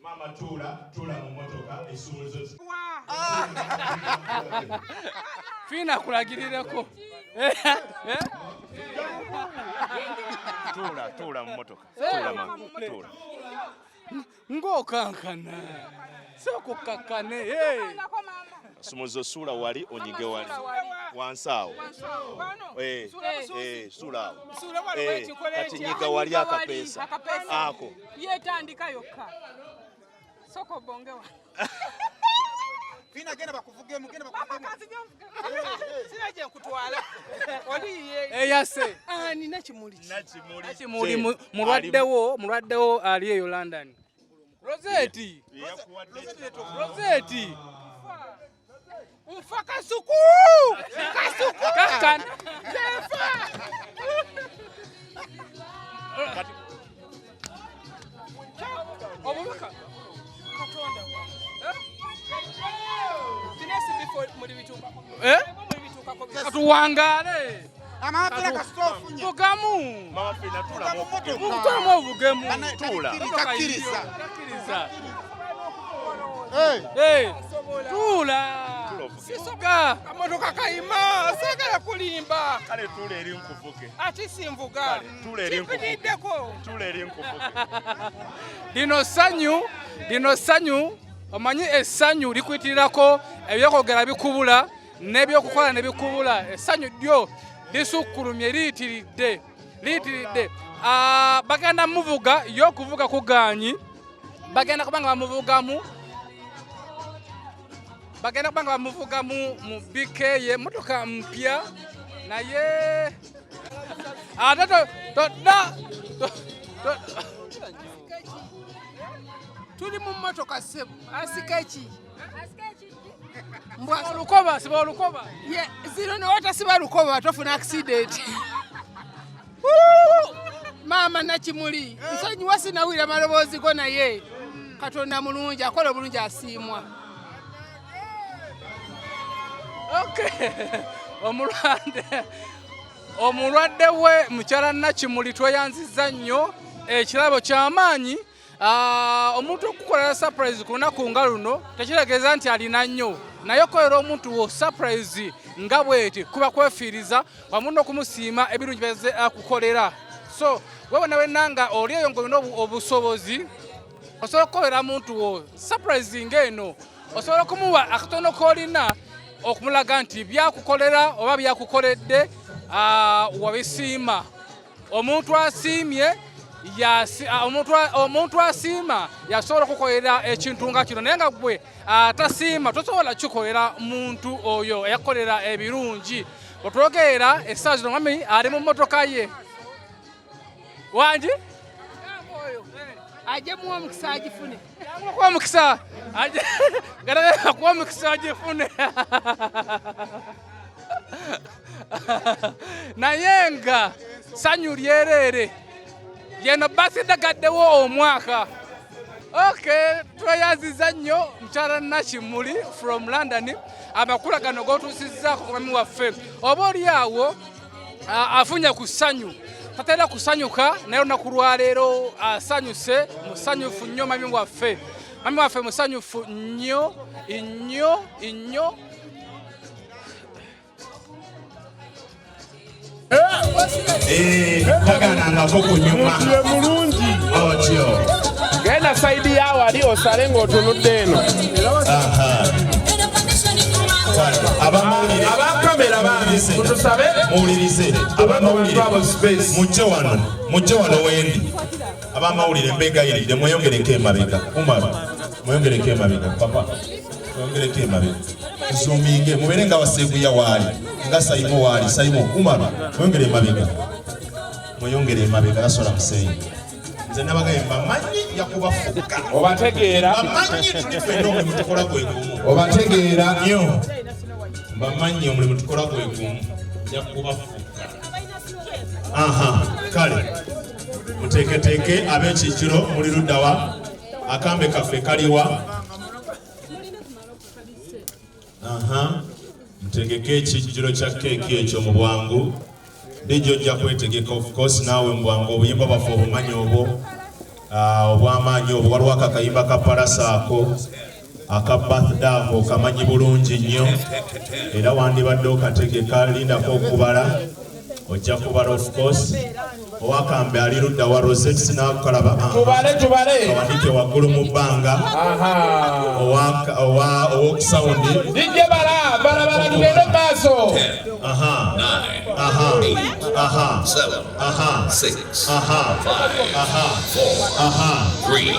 mama tula mu motoka esumulizo fina kulagirireko tula mu motoka tula ng'okankana sokukakane sumulizo sula wali onyige wali wansaawo sula awo kati nyiga wali akapeesa ako yetandika yokka soko bongewa Fina genda bakuvugemu sinaje nkutwala oliye eyase nina Kimuli mulwaddewo ali eyo London Rosette Kasuku. Kakan. Obubaka. Katonda. Finesi before muri bituka. Katuwangale. Amapira kasitofunye. Bugamu. Mama Fina tula mu Mutamo obugemu. tula. Takiriza. Tula. Sisoka amotoka kaima sagala kulimba. Kale tula eri nkuvuge. Ati simvuga. Tula eri nkuvuge. Kipideko. Tula eri nkuvuge. Dino sanyu omanyi essanyu likwitirako ebyokogera bikubula n'ebyokukola nebikubula. Essanyu ddyo lisukkulumye liyitiridde. Bagenda muvuga y'okuvuga kuganyi bagenda kubanga bamuvugamu mu BK motoka mpya naye ate Tuli mu motoka sebo asikeki. Mbwa olukoba siba olukoba. Ye zino ne wata siba lukoba tofuna accident. Mama Nakimuli nsonyi wasinawira maloboozi go naye Katonda mulungi akola bulungi asiimwa. Okay. Omulwadde we mukyala Nakimuli tweyanziza nnyo ekirabo ky'amaanyi. Omuntu okukolera surprise ku lunaku nga luno tekitegeeza nti alina nnyo naye okolera omuntu wo surprise nga bweti kuba kwefiiriza wamu n'okumusiima ebirungi byazze akukolera. So wewe nawe nanga oli eyo ng'olina obusobozi osobola okukolera muntu wo surprise ng'eno osobola okumuwa akatono k'olina okumulaga nti byakukolera oba byakukoledde wabisiima. Omuntu asiimye omuntu asiima yasobola okukolera ekintu nga kino naye nga gwe atasiima tosobola kukolera muntu oyo eyakolera ebirungi. Otwogerera essaawa zino mwami ali mu mmotoka ye wangi Aje muwa mukisa agifune. Kuwa mukisa kuwa mukisa agifune. Naye nga sanyu lyerere yeno basi dagaddewo omwaka. Okay, tweyanziza nnyo mukyala Nakimuli from London amakula gano g'otuusizzaako ku mwami waffe. Oba oli awo afunye ku ssanyu tatera kusanyuka naye olunaku lwaleero asanyuse musanyufu nnyo mwami waffe. Mwami waffe musanyufu nnyo. Baganangako ku nyuma mulungi otyo genda saidi yawali osale ng'otunudde eno. Abakamera bange kutusabe muwulirize abamawulire mujje wano wendi. Abamawulire mbegayiridde mweyongereko emabega. Mweyongereko emabega papa, mweyongereko emabega nsuminge mubeere nga waseeguya waali nga Saimo waali Saimo Kumaba mweyongere emabega. Mweyongere emabega yasola musenyi. Nze nabagaye mbamanyi yakubafuka obategeera bamanyi tuli ffenna omulimu tukola gwe gumu obategeera nnyo bamanyi omulimu tukola gwe gumu yakubafuka. Kale muteeketeeke ab'ekijjiro muli luddawa akambe kaffe kaliwa. Mutegeke ekijjiro kya keeki ekyo mu bwangu. Dijjo ojja kwetegeka of course naawe mu bwangu obuyimba bwaffe obumanyi obwo obw'amaanyi obwo. Waliwo akakayimba ka Parasaako aka birthday ako kamanyi bulungi nnyo era wandibadde okategeka lindako okubala ojja kubala of course. Owakambe ali ludda wa Rosettes n'akalaba awandike waggulu mu bbanga owokusawundi dijje bala tugende maaso. 9, 8, 7, 6, 5, 4, 3,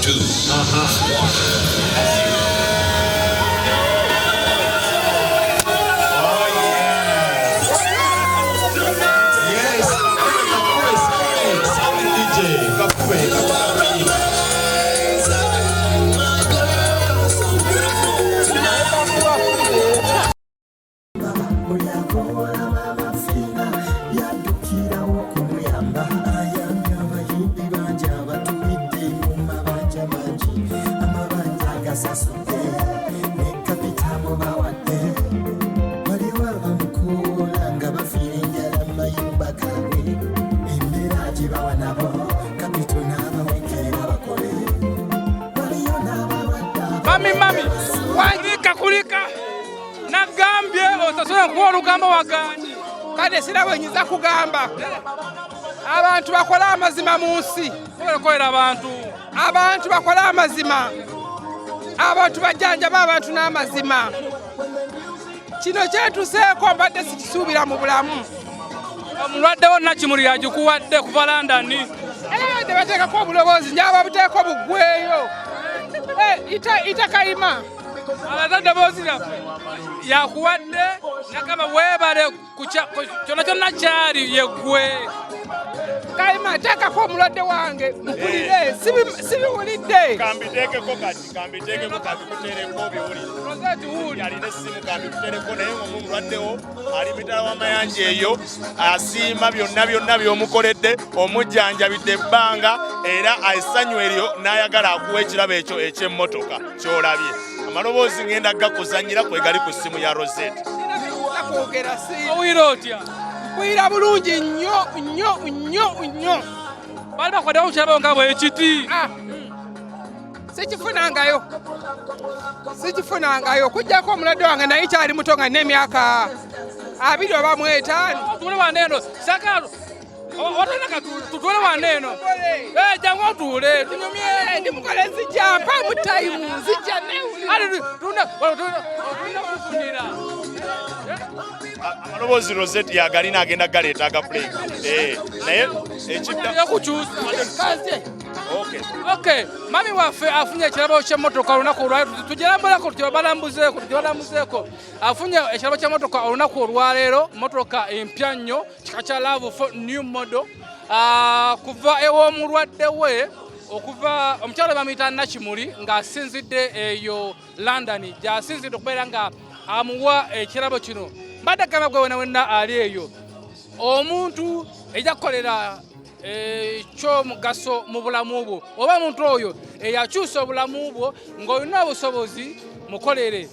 2, 1. nagambye osasula nkuwa olugamba waganye kale sirawe nyiza kugamba abantu bakola amazima mu nsi kolera abantu bakola amazima abantu bajjanjaba abantu n'amazima kino kyetuseeko mbadde sikisuubira mu bulamu omulwaddewo Nakimuli yagikuwadde kuva London de bateekako obuloboozi njaba buteeko buggweyo itakayima abazadde boozi lyaffe yakuwadde nagamba weebale kyonna kyonna kyali yeggwe kayima teekako omulwadde wange mpulire sibiwulidde kambiteekeko kati kuteereko biwulire alina essimu kambikuteereko naye omulwaddewo ali mitala w'amayanja eyo asiima byonna by'omukoledde omujjanjabidde ebbanga era essanyu eryo n'ayagala akuwa ekirabo ekyo eky'emmotoka ky'olabye amaloboozi ngenda gakuzannyira kwegali ku ssimu ya Rosette kwogera owira otya kwira bulungi nnyo bali bakwaddewo kirabo nga bwekiti sikifunangayo kujjako omulwadde wange naye kyali muto nga n'emyaka 2 oba 5 tuule waneeno sakalo otanaka tutuule waneeno jangu otuule tunyumye ndimukole nzijja mpa mu tayimu nzijja tulina kufunira amaloboozi Rosette yagalina agenda galeeta aga break naye ekiddakukyusa okay mami waffe afunye ekirabo ky'emmotoka olunaku olwaleero tugirambulako tubalambuzeeko afunye ekirabo ky'emmotoka olunaku olwaleero mmotoka empya nnyo kika kya Love for New Model kuva ew'omulwadde we okuva omukyala bamuyita Nakimuli ng'asinzidde eyo London gy'asinzidde okubeera nga amuwa ekirabo kino mbadde gamba gwe wenna ali eyo omuntu ejja kukolera ekyomugaso mu bulamu bwo oba omuntu oyo eyakyusa obulamu bwo ng'olina obusobozi mukolere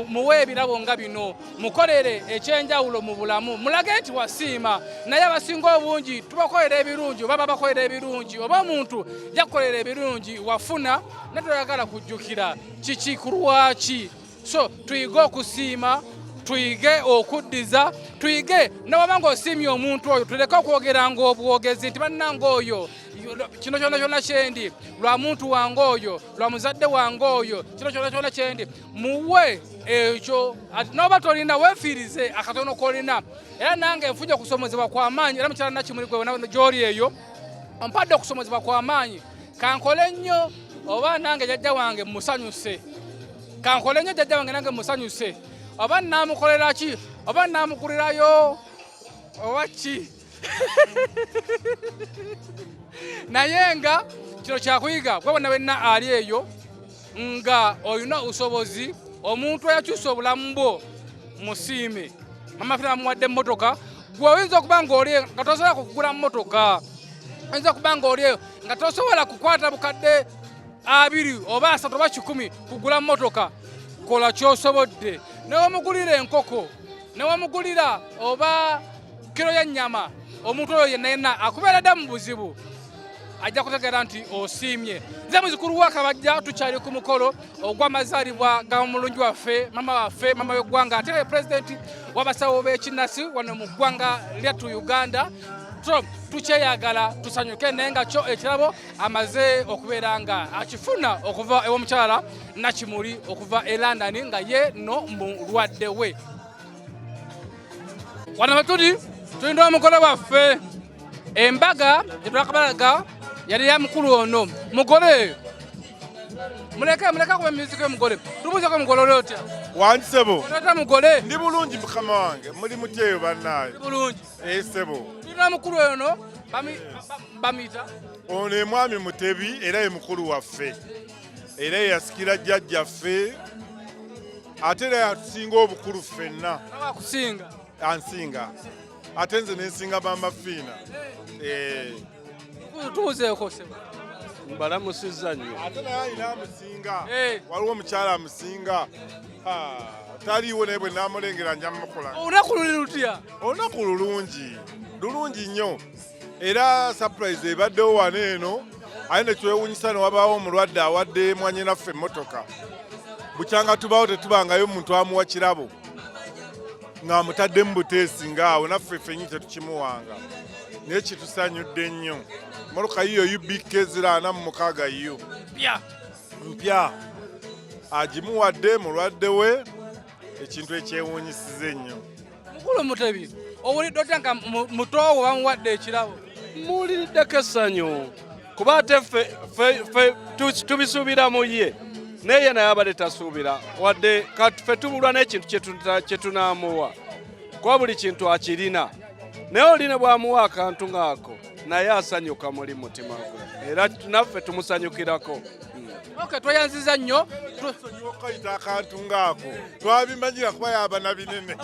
muwe ebirabo nga bino mukolere ekyenjawulo mu bulamu mulage nti wasiima naye abasinga obungi tubakolera ebirungi oba babakolera ebirungi oba omuntu yakukolera ebirungi wafuna ne toyagala kujjukira kiki ku lwaki so tuyige okusiima tuyige okuddiza tuyige newaba ng'osiimye omuntu oyo tuleke okwogeranga obwogezi nti bannanga oyo kino kyonna kyendi lwa muntu wange oyo lwa muzadde wange oyo kino kyonna kyendi muwe ekyo noba tolina weefiirize akatono kolina era nange nfujja okusomozebwa kw'amaanyi era mukyala Nakimuli gwe gy'oli eyo ompadde okusomozebwa kw'amaanyi kankole nnyo oba nange jjajja wange musanyuse kankole nnyo jjajja wange nange musanyuse oba naamukolera ki oba naamugulirayo oba ki naye nga kino kyakuyiga gwe wonna wenna ali eyo nga olina obusobozi omuntu eyakyusa obulamu bwo musiime amafina amuwadde emmotoka gwe oyinza okuba ng'oli nga tosobola kukugula mmotoka oyinza okuba ng'oli eyo nga tosobola kukwata bukadde 2 oba 3 oba 10 kugula mmotoka kola kyosobodde newamugulira enkoko newamugulira oba kiro y'ennyama omuntu oyo yenna akubeera dda mu buzibu ajja kutegeera nti osiimye nze muzukulu wa Kabajja tukyali ku mukolo ogw'amazaalibwa ga mulungi waffe mama w'eggwanga ate pulezidenti w'abasawo b'ekinnasi wano mu ggwanga lyattu Uganda so tukyeyagala tusanyuke naye nga kyo ekirabo amaze okubeera nga akifuna okuva ew'omukyala Nakimuli okuva e London nga ye no mulwadde we wano wetuli tulina omukolo waffe embaga gyetwakabalaga yali ya mukulu ono mugole muleke kuba muzika y'omugole tumubuuzeko mugole oli otya wansebo oleta mugole ndi bulungi mukama wange muli mutyeyo bannaye bulungi sebo tulina mukulu ono bamuyita ono emwami Mutebi era ye mukulu waffe era yasikira jjajjaffe ate era yatusinga obukulu ffenna akusinga ansinga ate nze nensinga bamafiina tubuzeeko sebo mbalamusizza nnyo ate naye alina amusinga waliwo omukyala amusinga taliiwo naye bwe naamulengera nja mukola olunaku luli lutya olunaku lulungi nnyo era surprise ebaddewo wano eno aye ne twewuunyisa ne wabaawo omulwadde awadde mwanyinaffe emmotoka bukyanga tubawo tetubangayo omuntu amuwa kirabo ng'amutaddemu buteesi ng'awo naffe ffenyi tetukimuwanga naye kitusanyudde nnyo mmotoka yiyo UBK 046 yiyo mpya agimuwadde mulwadde we ekintu ekyewuunyisiza ennyo. Mukulu Mutebi owulidde otya nga mutoowo bamuwadde ekirabo? Muwuliriddeko essanyu kuba ate ffe tubisuubiramu ye naye naye abadde tasuubira wadde ffe tubulwa n'ekintu kye tunaamuwa kuba buli kintu akirina naye oli ne bw'amuwa akantu ng'ako naye asanyuka muli mutima gwe era naffe tumusanyukirako. Tweyanziza nnyo okayita akantu ng'ako twabimanyira kuba yabana binene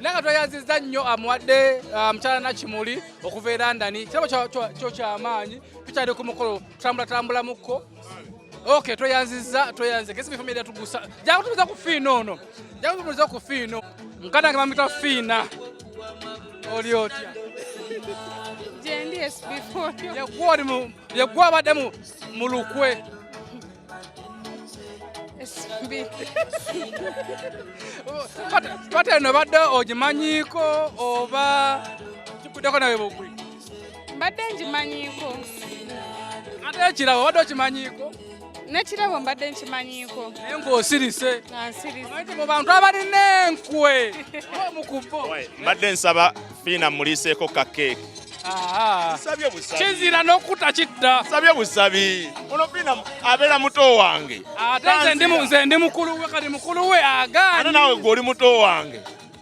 naye nga tweyanziza nnyo amuwadde mukyala Nakimuli okuva e London. Kirabo kyo kyamaanyi tukyali ku mukolo tutambulamukko. Tweyanziza kesi family tugusa jangu tumiza ku fiino ono jangu tumiza ku fiino mukana nga bamita fiina oli otya jendi SB4 yegwa abadde mu lukwe SB kati eno badde ogimanyiiko oba kikuddeko nawe bugwi? mbadde ngimanyiiko ate ekirabo badde okimanyiiko? Nekirabo mbadde nkimanyiiko naye ng'osirise nsirise mu bantu abalina enkwe mukubo. Mbadde nsaba fiina muliiseeko ka keeki. Nsabye busabi. Kizira n'okutta kitta. Nsabye busabi. Ono fiina abeera muto wange. Ate nze ndi mukulu we kati mukulu we agaanyi. Ate naawe gw'oli muto wange.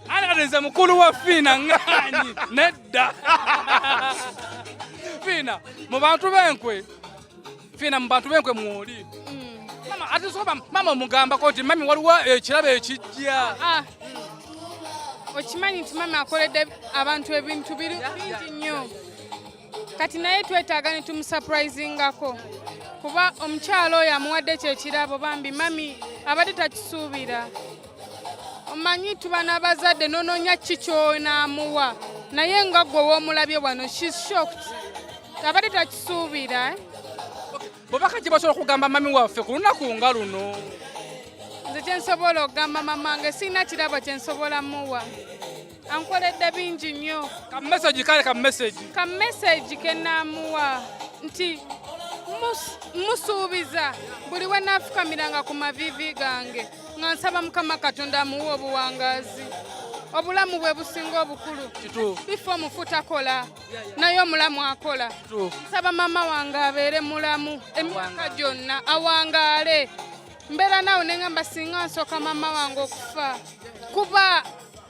Ate kati nze mukulu wa fiina ngaanyi nedda. Fiina mu bantu b'enkwe fiina mu bantu b'enkwe mwoli. Mama ate soba mama omugambako nti mami waliwo ekirabo ekijja. Okimanyi nti mama akoledde abantu ebintu bingi nnyo kati naye twetaaga ne tumusurprisingako kuba omukyalo oyo amuwadde kyekirabo bambi mami abadde takisuubira. Omanyi tuba n'abazadde n'onoonya ki ky'onaamuwa naye nga ggwe w'omulabye wano she's shocked abadde takisuubira. Bobaka kye basobola okugamba mami waffe ku lunaku nga luno? Nze kyensobola okugamba mamange sirina kirabo kyensobola muwa ankoledde bingi nnyo. Ka message ke naamuwa nti musuubiza buli we naafukamiranga ku mavivi gange nga nsaba Mukama Katonda amuwa obuwangazi obulamu bwe businga obukulu bifo omufu takola naye omulamu akola. Nsaba mama wange abeere mulamu emyaka gyonna awangaale. Mbeera nawe neŋŋamba singa nsooka mama wange okufa kuba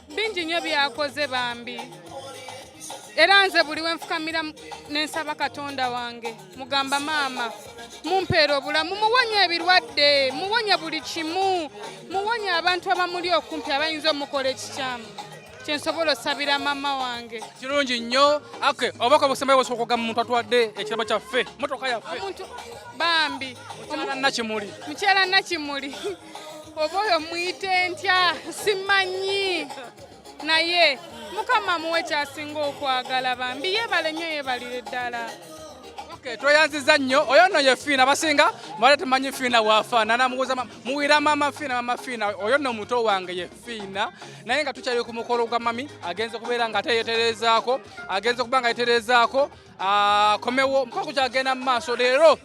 bingi nnyo byakoze bambi era nze buli we nfukamira nensaba Katonda wange mugamba maama mumpeera obulamu muwonye ebirwadde muwonye buli kimu muwonye abantu abamuli okumpi abayinza omukola ekikyamu kyensobola osabira mama wange. Kirungi nnyo. Obubaka obusembayo bw'osobola okugamba omuntu atwadde ekirabo kyaffe motoka yaffe omuntu bambi mukyala Nakimuli oba oyo muyite ntya simanyi naye Mukama muwe kyasinga okwagala bambi yeebale nnyo yeebalire ddala. Tweyanziza nnyo oyo nno ye fiina abasinga mubadde temanyi fiina waafaanana mubuuza muwira mama fiina oyo nno muto wange ye fiina naye nga tukyali ku mukolo gwa mami agenze kubeera nga ate yetereezaako agenze kuba nga yetereezaako akomewo mukolo kukyagenda mu maaso leero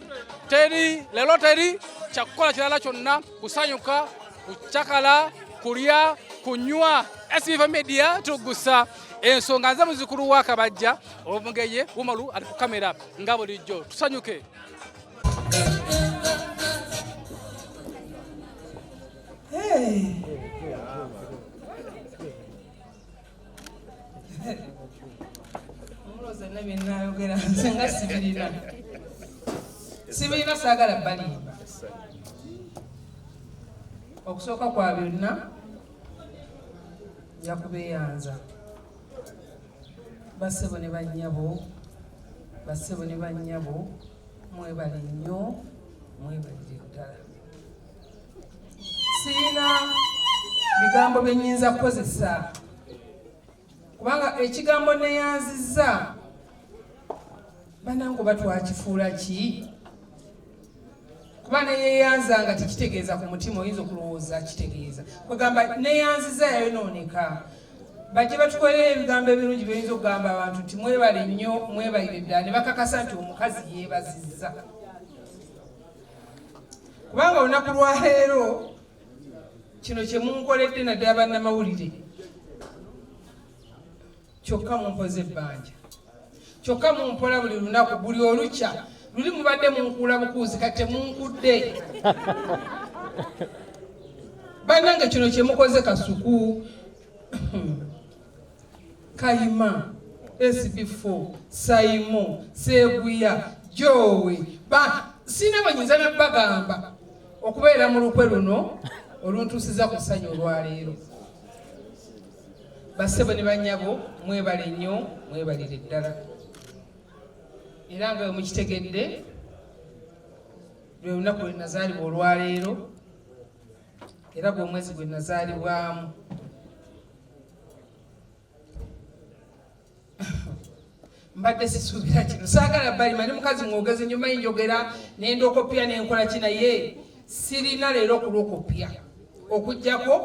teri kyakukola kirala kyonna kusanyuka kucakala kulya kunywa. SB Media tugusa ensonga nze muzukulu wa Kabajja omugeye Umaru ali ku kamera nga bulijjo tusanyuke. Omuloza nabye nayogera nze nga sibirina saagala balimba okusooka kwa byonna yakubeeyanza bassebo ne bannyabo mwebale nnyo mwebalire ddala. Sirina bigambo bye nnyinza kukozesa kubanga ekigambo neyanzizza banange oba twakifuula ki kuba neyeyanzanga tekitegeeza ku mutima oyinza okulowooza kitegeeza kwegamba neyanziza yayonooneka bajje batukolera ebigambo ebirungi byeyinza okugamba abantu nti mwebale nnyo mwebalire ddala ne bakakasa nti omukazi yeebazizza kubanga olunaku lwaleero kino kye munkoledde naddala bannamawulire kyokka mumpoze ebbanja kyokka mumpola buli lunaku buli olukya luli mubadde munkuula bukuuzi kati temunkudde bannange kino kye mukoze Kasuku Kayima SB4 Saimo Seguya Jowe sina banyinza nabbagamba okubeera mu lukwe luno oluntuusiza ku ssanyu olwaleero bassebo ne bannyabo mwebale nnyo mwebalire ddala era nga mukitegedde lwe lunaku lwe nazaalibwa olwaleero era gwe omwezi gwe nazaalibwamu mbadde sisuubira kino saagala balima ne mukazi mwogezi nyuma y'enjogera n'endokopya n'enkola kinaye sirina leero okulokopya okujjako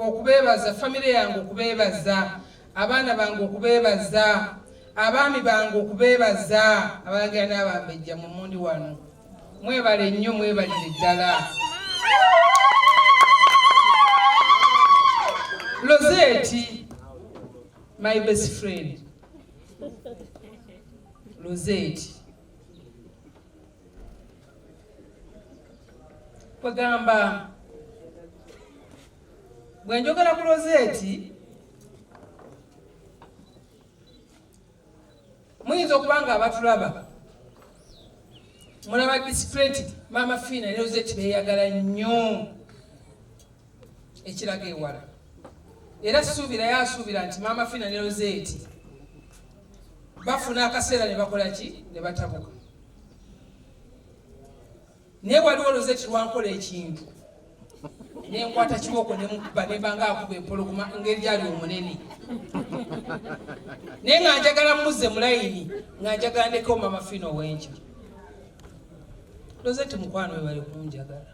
okubeebaza famire yange okubeebaza abaana bange okubeebaza abaami bange okubeebaza abaagala n'abambejja mu mundi wano mwebale nnyo mwebalire ddala Rosette my best friend Rosette kwegamba bwe njogera ku Rosette muyinza okuba nga abatulaba mulaba discret Mama Fina ne Rosette beeyagala nnyo ekiraga ewala era suubira yasuubira nti Mama Fina ne Rosette bafuna akaseera ne bakola ki ne batabuka naye waliwo Rosette lwankola ekintu nenkwata kiboko nemukuba nebanga akuba empologoma ngeri gyali omunene naye nga njagala muzze mulayini nga njagala ndeko Mama Fina ow'enkya Rosette mukwano we bali kunjagala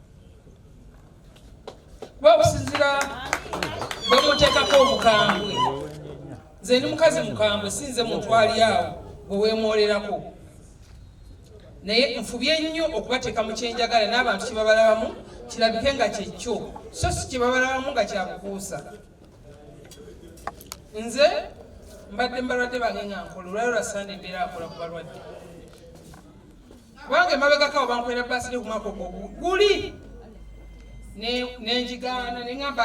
kuba okusinzira bwe muteekako omukambwe nze ndi mukazi mukambwe sinze muntu ali awo bwe weemwolerako naye nfubye nnyo okubateeka mu kyenjagala n'abantu kye babalabamu kirabike nga kyekyo so si kye babalabamu nga kyabukuusa nze mbadde mbalwadde bange nga nkola olwaliro lwa Sande mbeera akola ku balwadde kubanga emabegakawo bankolera baasire ku mwaka ogwo guli nenjigaana neŋamba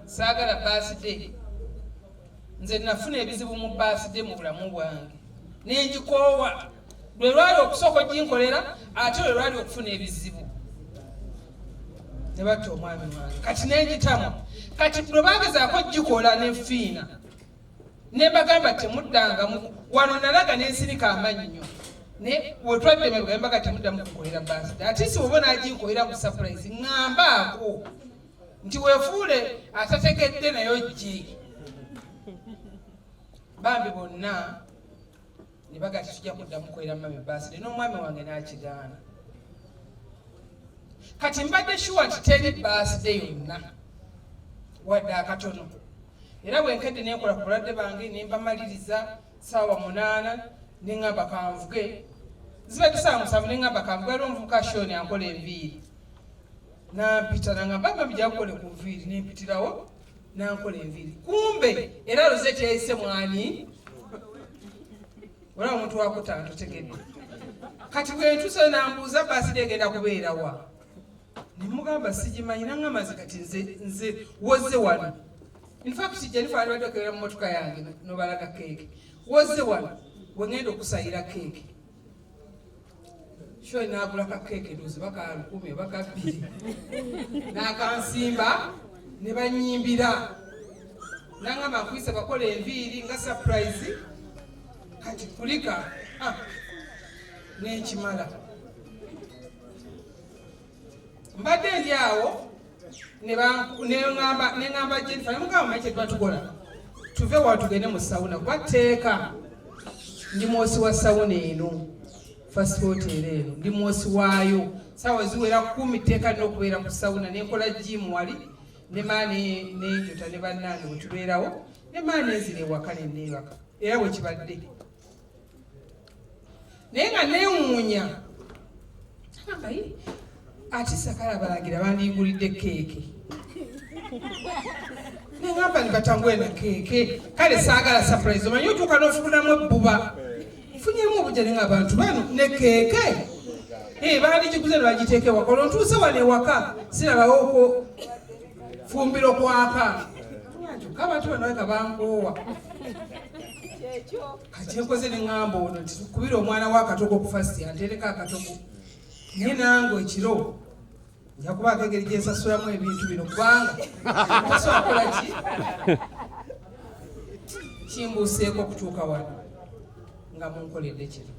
saagala baaside nze nafuna ebizibu mu baaside mu bulamu bwange nenjikoowa lwe lwali okusooka oginkolera ate lwe lwali okufuna ebizibu ne batta omwami wange kati nenjitamu kati lwe bagezaako gikola ne Fiina ne bagamba temuddangamu wano nalaga nensirika amannyo ne wetwadde mbaga temuddamu kukolera baaside ate si woba naginkolera mu surprise ŋŋambaako nti weefuule atategedde naye ojje bambi bonna ne baga tetujja kuddamu kukolera mami baaside n'omwami wange n'akigaana kati mbadde shuwa nti teri baaside yonna wadde akatono era bwenkedde nenkola ku buladde bange nembamaliriza saawa 8 neŋŋamba kanvuge zibadde saawa 7 neŋŋamba kanvuge waliwo omuvubuka Shoni ankola enviiri nampita naŋŋamba mami jakukole ku nviiri nempitirawo nankola enviiri kumbe era Rosette yayise mwani olaba omuntu wakutaano tegedde kati bwentuse nambuuza baaside egenda kubeera wa nemugamba sigimanyi naŋŋamba nze kati nze wozze wano infact Jennifer alibadde okebera mu motoka yange nobalaga keeke wozze wano wengenda okusayira keeke Shoni naagula ka keeke dozi baka 10 baka 2 nakansimba ne banyimbira naŋŋamba nkuyise bakola enviiri nga surprise kati kulika n'ekimala mbadde ndi awo neŋŋamba Jennifer nemugamba manyi kye tuba tukola tuve wa tugende mu sawuna kuba tteeka ndi mwosi wa sawuna eno First Hotel eno ndi mwosi waayo sawa ziwera 10 teeka n'okubeera ku sauna nenkola gym wali ne maani nenjota ne bannange bwe tubeerawo ne maani ezira ewaka nenneebaka era bwe kibadde naye nga neewuunya ate sakala balagira bandiyigulidde keeke nengamba nibatangule na keeke kale saagala surprise omanyi otuuka n'ofukunamu ebbuba funyemu obujjane ng'abantu bano ne keeke bandikiguze ne bagiteeka ewaka olwo ntuuse wano ewaka sirabawooko fumbiro kwaka kyokka abantu bano baka bankoowa kati enkoze ne ŋŋamba ono nti kubira omwana w'akatogo ku fasti antereka akatogo naye nange ekiro nja kubaako engeri gyensasulamu ebintu bino kubanga tasobola kukola ki kimbuuseeko okutuuka wano nga munkoledde kino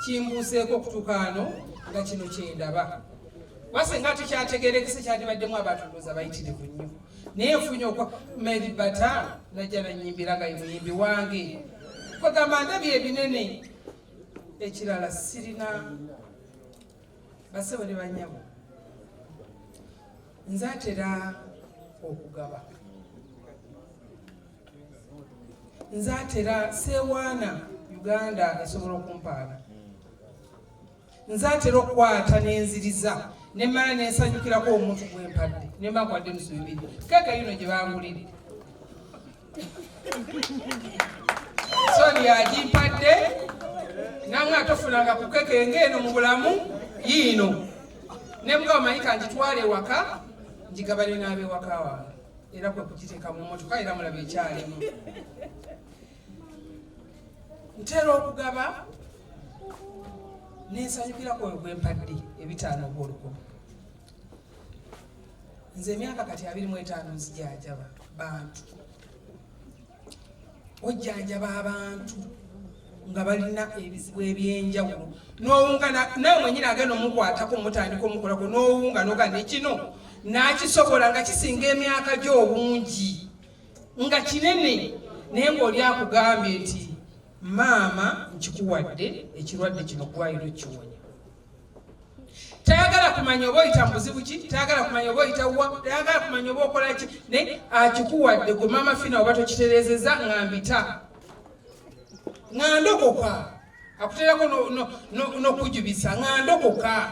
kimbuuseeko okutuuka wano nga kino kyendaba wasenga tukyategerekese kyandibaddemu abantu ndooza bayitirivu nnyo naye nfunye okwa meribata najja nanyimbira nga muyimbi wange kwegamba ndabye ebinene ekirala sirina basebo ne banyabo nze atera okugaba nze atera seewaana Uganda esobola okumpaana nze atera okukwata n'enziriza nemala nensanyukirako omuntu gwempadde nemba nkwadde musubibiri keeka yino gye bangulire soni yagimpadde nanga tofunanga ku keeka eng'eno mu bulamu yiino nemugaba manyi kangitwala ewaka njigabane n'ab'ewaka wange era kwe kugiteeka mu motoka era mulaba ekyalimu ntera okugaba nensanyukirako oyo gwempadde ebitaano ogw'olukumi nze emyaka kati 25 nzijanjaba bantu ojjanjaba abantu nga balina ebizibu ebyenjawulo n'owunga nawe mwenyini agenda omukwatako omutandika omukolako n'owunga noganda ekino nakisobola nga kisinga emyaka gy'obungi nga kinene naye ng'oli akugambye nti maama nkikuwadde ekirwadde kino gwayiro kiwonya tayagala kumanya oba oyita mubuzibu ki tayagala kumanya oba oyita wa tayagala kumanya oba okola ki naye akikuwadde gwe maama fina oba tokitereezeza ngambita ngandokoka akuterako n'okujubisa ngandokoka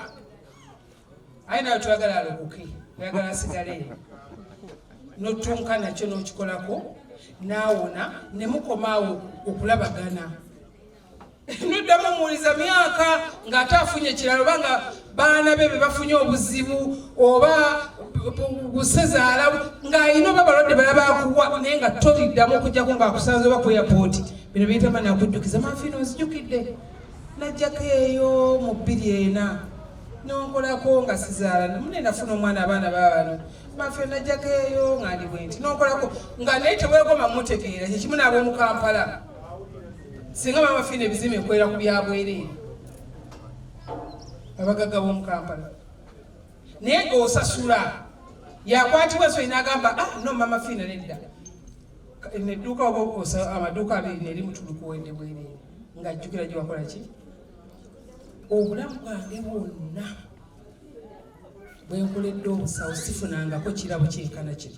aye nawe tuyagala alokoke oyagala asigale notunka nakyo n'okikolako naawona ne mukomaawo okulabagana noddamu muwuliza myaka ng'ate afunye ekirala oba nga baana be be bafunye obuzibu oba busezaala ng'alina oba balwadde balabakuwa naye nga toliddamu okugjako ng'akusanze oba ku airport bino biyita mani akujjukiza mafiina onzijjukidde najjako eyo mu 24 nonkolako nga sizaala mune nafuna omwana abaana baabano mafiina najjako eyo ng'andi bwe nti nonkolako nga naye teweegoma mutegeera kyekimu n'ab'omu Kampala singa bamafiina ebizima ekwera ku byabwereere abagagga b'omu Kampala naye osasula yakwatibwa so inagamba no mama fiina nedda nedduuka oba amaduuka abiri neri mutulukuwende bwereere ng'ajjukira gye wakola ki obulamu bwange bwonna bwenkoledde obusawo sifunangako kirabo kyenkana kino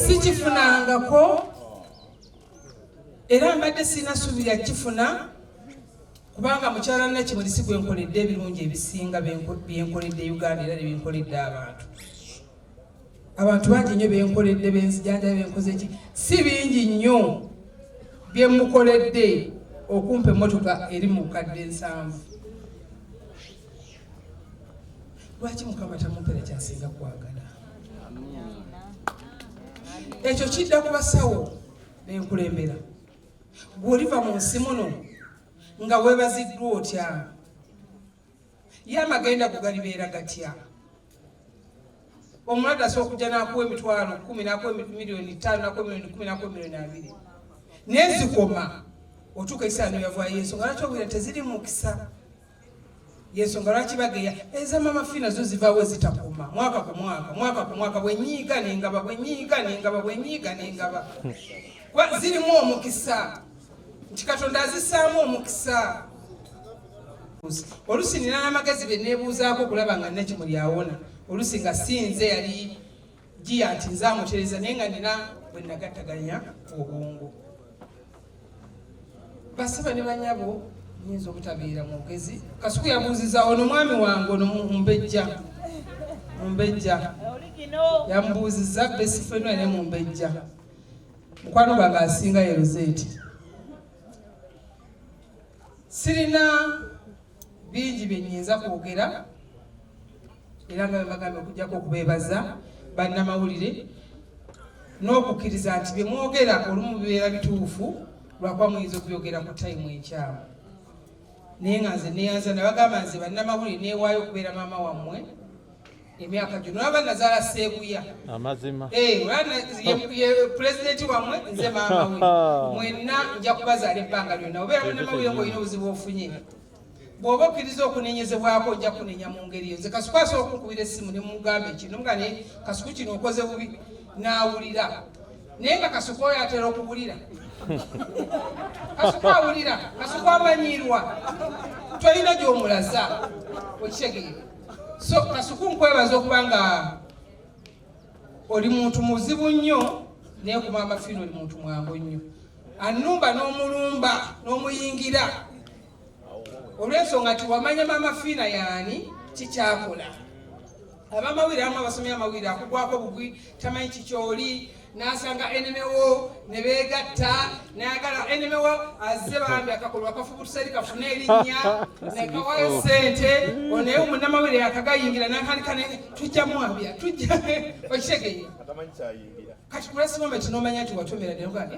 sikifunangako era mbadde sina suubira kifuna kubanga mukyala Nakimuli si gwenkoledde ebirungi ebisinga byenkoledde Uganda era nebyenkoledde abantu bangi nnyo byenkoledde benzijanja byenkoze ki si bingi nnyo byemukoledde okumpa emmotoka eri mu kadde 7 lwaki Mukama tamumpera kyasinga kwagala ekyo kidda ku basawo benkulembera bw'oliva mu nsi muno nga weebaziddwa otya ye amagenda go galibeera gatya omulwadde asobola okujja n'akuwa emitwalo 10 n'akuwa miliyoni 5 n'akuwa miliyoni 10 n'akuwa miliyoni 2 naye zikoma otuuka ekisaano yavaayo ensonga lwaki obwira teziri mu mukisa yensonga lwaki bageya ez'amama fiina zo zivaawo zitakoma mwaka ku mwaka bwenyiiga nengaba bwenyiiga nengaba bwenyiiga nengaba zirimu omukisa nti Katonda azissaamu omukisa. Oluusi nina n'amagezi be neebuuzaako okulaba nga Nakimuli awona. Oluusi nga sinze yali giya nti nze amutereza naye nga nina bwe nagattaganya obwongo. Basaba ne banyabo nyinza obutabeera mwogezi. Kasuku yabuuziza ono mwami wange ono Mumbejja. Yamubuuziza best friend we ne Mumbejja. Mukwano gwange asinga Yeruzeti. Sirina bingi bye nnyinza kwogera era nga bagambye okujjako okubeebaza bannamawulire n'okukkiriza nti bye mwogera olumu bibeera bituufu lwakuba muyinza okubyogera ku tayimu enkyamu. Naye nga nze neeyanza nabagamba nze bannamawulire neewaayo okubeera maama wammwe emyaka gino naba nazaala Seebuya amazima pulezidenti wammwe nze maama we mwenna nja kubazaala ebbanga lyonna obeera munnamawulire ng'olina obuzibu ofunye bw'oba okkiriza okunenyezebwako ojja kunenya mu ngeri yo. Nze Kasuku asobola okunkubira essimu ne mugamba ekintu nga ne Kasuku kino okoze bubi n'awulira naye nga Kasuku oyo atera okuwulira. Kasuku awulira, Kasuku amanyirwa tolina gy'omulaza okitegeera. So Kasuku nkwebaza okuba nga oli muntu muzibu nnyo naye ku Maama Fiina oli muntu mwangu nnyo. Annumba n'omulumba n'omuyingira olw'ensonga nti wamanya Maama Fiina yaani kikyakola. Abamawulire abamu abasomya amawulire akugwako bugwi tamanyi kikyoli n'asanga enemewo ne beegatta n'ayagala enemewo azze bambi akakolwa kafubutuseri kafune erinnya nekawayo ssente onaye munnamawulire yakagayingira n'akanika tujjamu abya tujja okitegeera kati kulasimamba tinomanya nti watomera neoga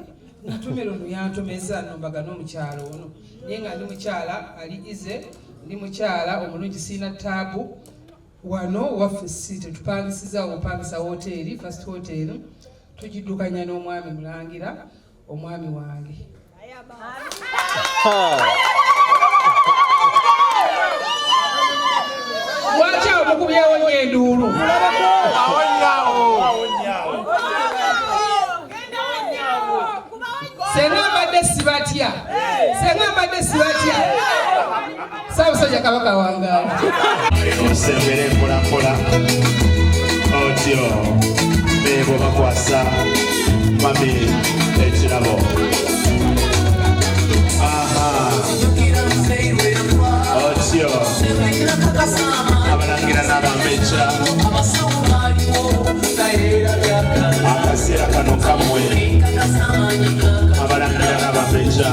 natomera ono yantomeza nombaga n'omukyalo ono naye nga ndi mukyala ali ize ndi mukyala omulungi siina taabu wano waffe si tetupangisiza opangisa hoteri first hotel tugiddukanya n'omwami Mulangira omwami wange. Lwaki awo mukubyewo nnyo enduulu? Senga mbadde sibatya Ssaabasajja Kabaka wange osembere mpolampola otyo beebo bakwasa mami ekirabo otyo abalangira n'abambejja akaseera kano kamwe abalangira n'abambejja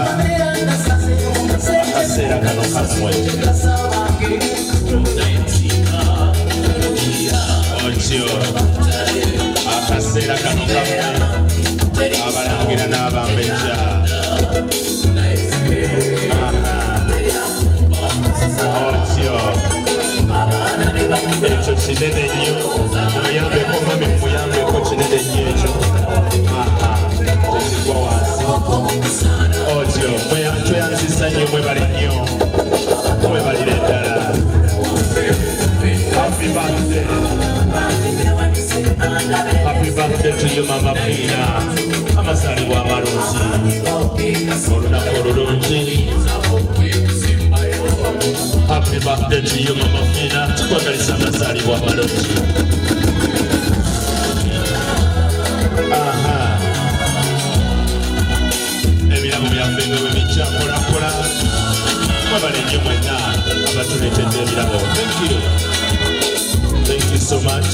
akaseera kano kamwe otyo akaseera kano kamwe abalangira n'abambejja otyo ekyo kinene nnyo muyambeko mami muyambeko kinene nnyo ekyo tekigwa wansi otyo tweyanzisa nnyo mwebale nnyo mwebalire ddala. Happy birthday. Happy birthday to you, Mama Fiina. Amasaalibwa amalungi. Olunaku olulungi. Happy birthday to you, Mama Fiina. Tukwagalisa amasaalibwa amalungi. Ebiramu byaffe nga bwe bijja mpolampola. Mwebale nnyo mwenna abatuleetedde ebirabo. Thank you. Thank you so much.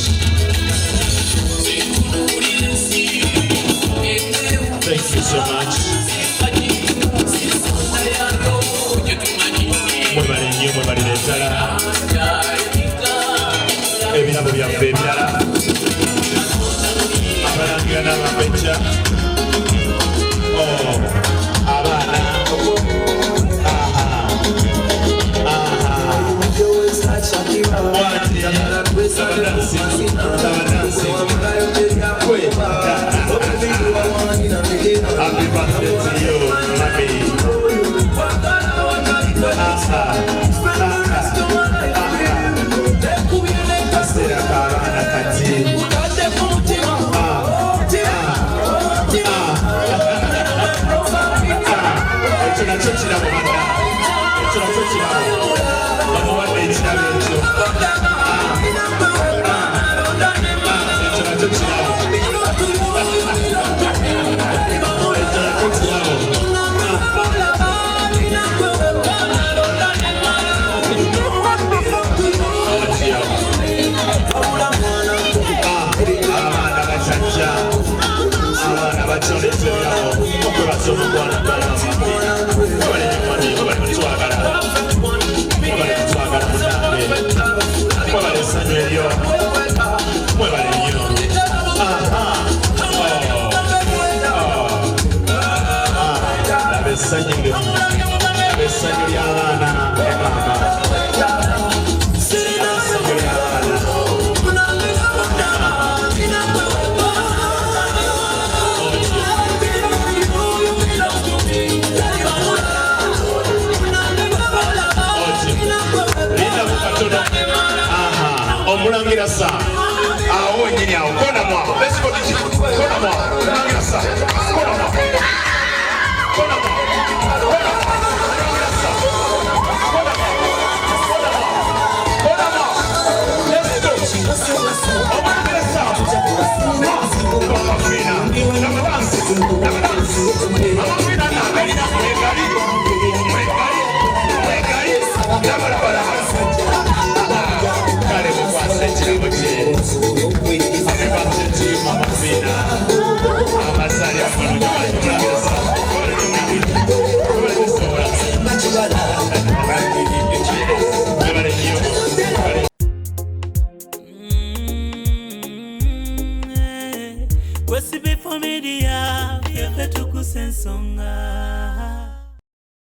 Thank you so much. Mwebale nnyo mwebalire ddala. Ebirabo byaffe ebirala. Abalangira n'abambejja. Abaana. Happy birthday to you, mami. Kasera kabana kati. Nini hao? Kona mwa. Let's go DJ. Kona mwa. Nangira sa. Kona mwa. Kona mwa. Kona mwa. Nangira sa. Kona mwa. Kona mwa. Kona mwa. Let's go. Nangira sa. Mama Fina. Nama dance. Nama dance. Mama Fina na beli na mwekali. Mwekali. Mwekali. Nama la bala. Kare mkwasa chile mchele. Mama Fina, amasali akono nyuma sa. Wesibe for media, fefe tukusensonga.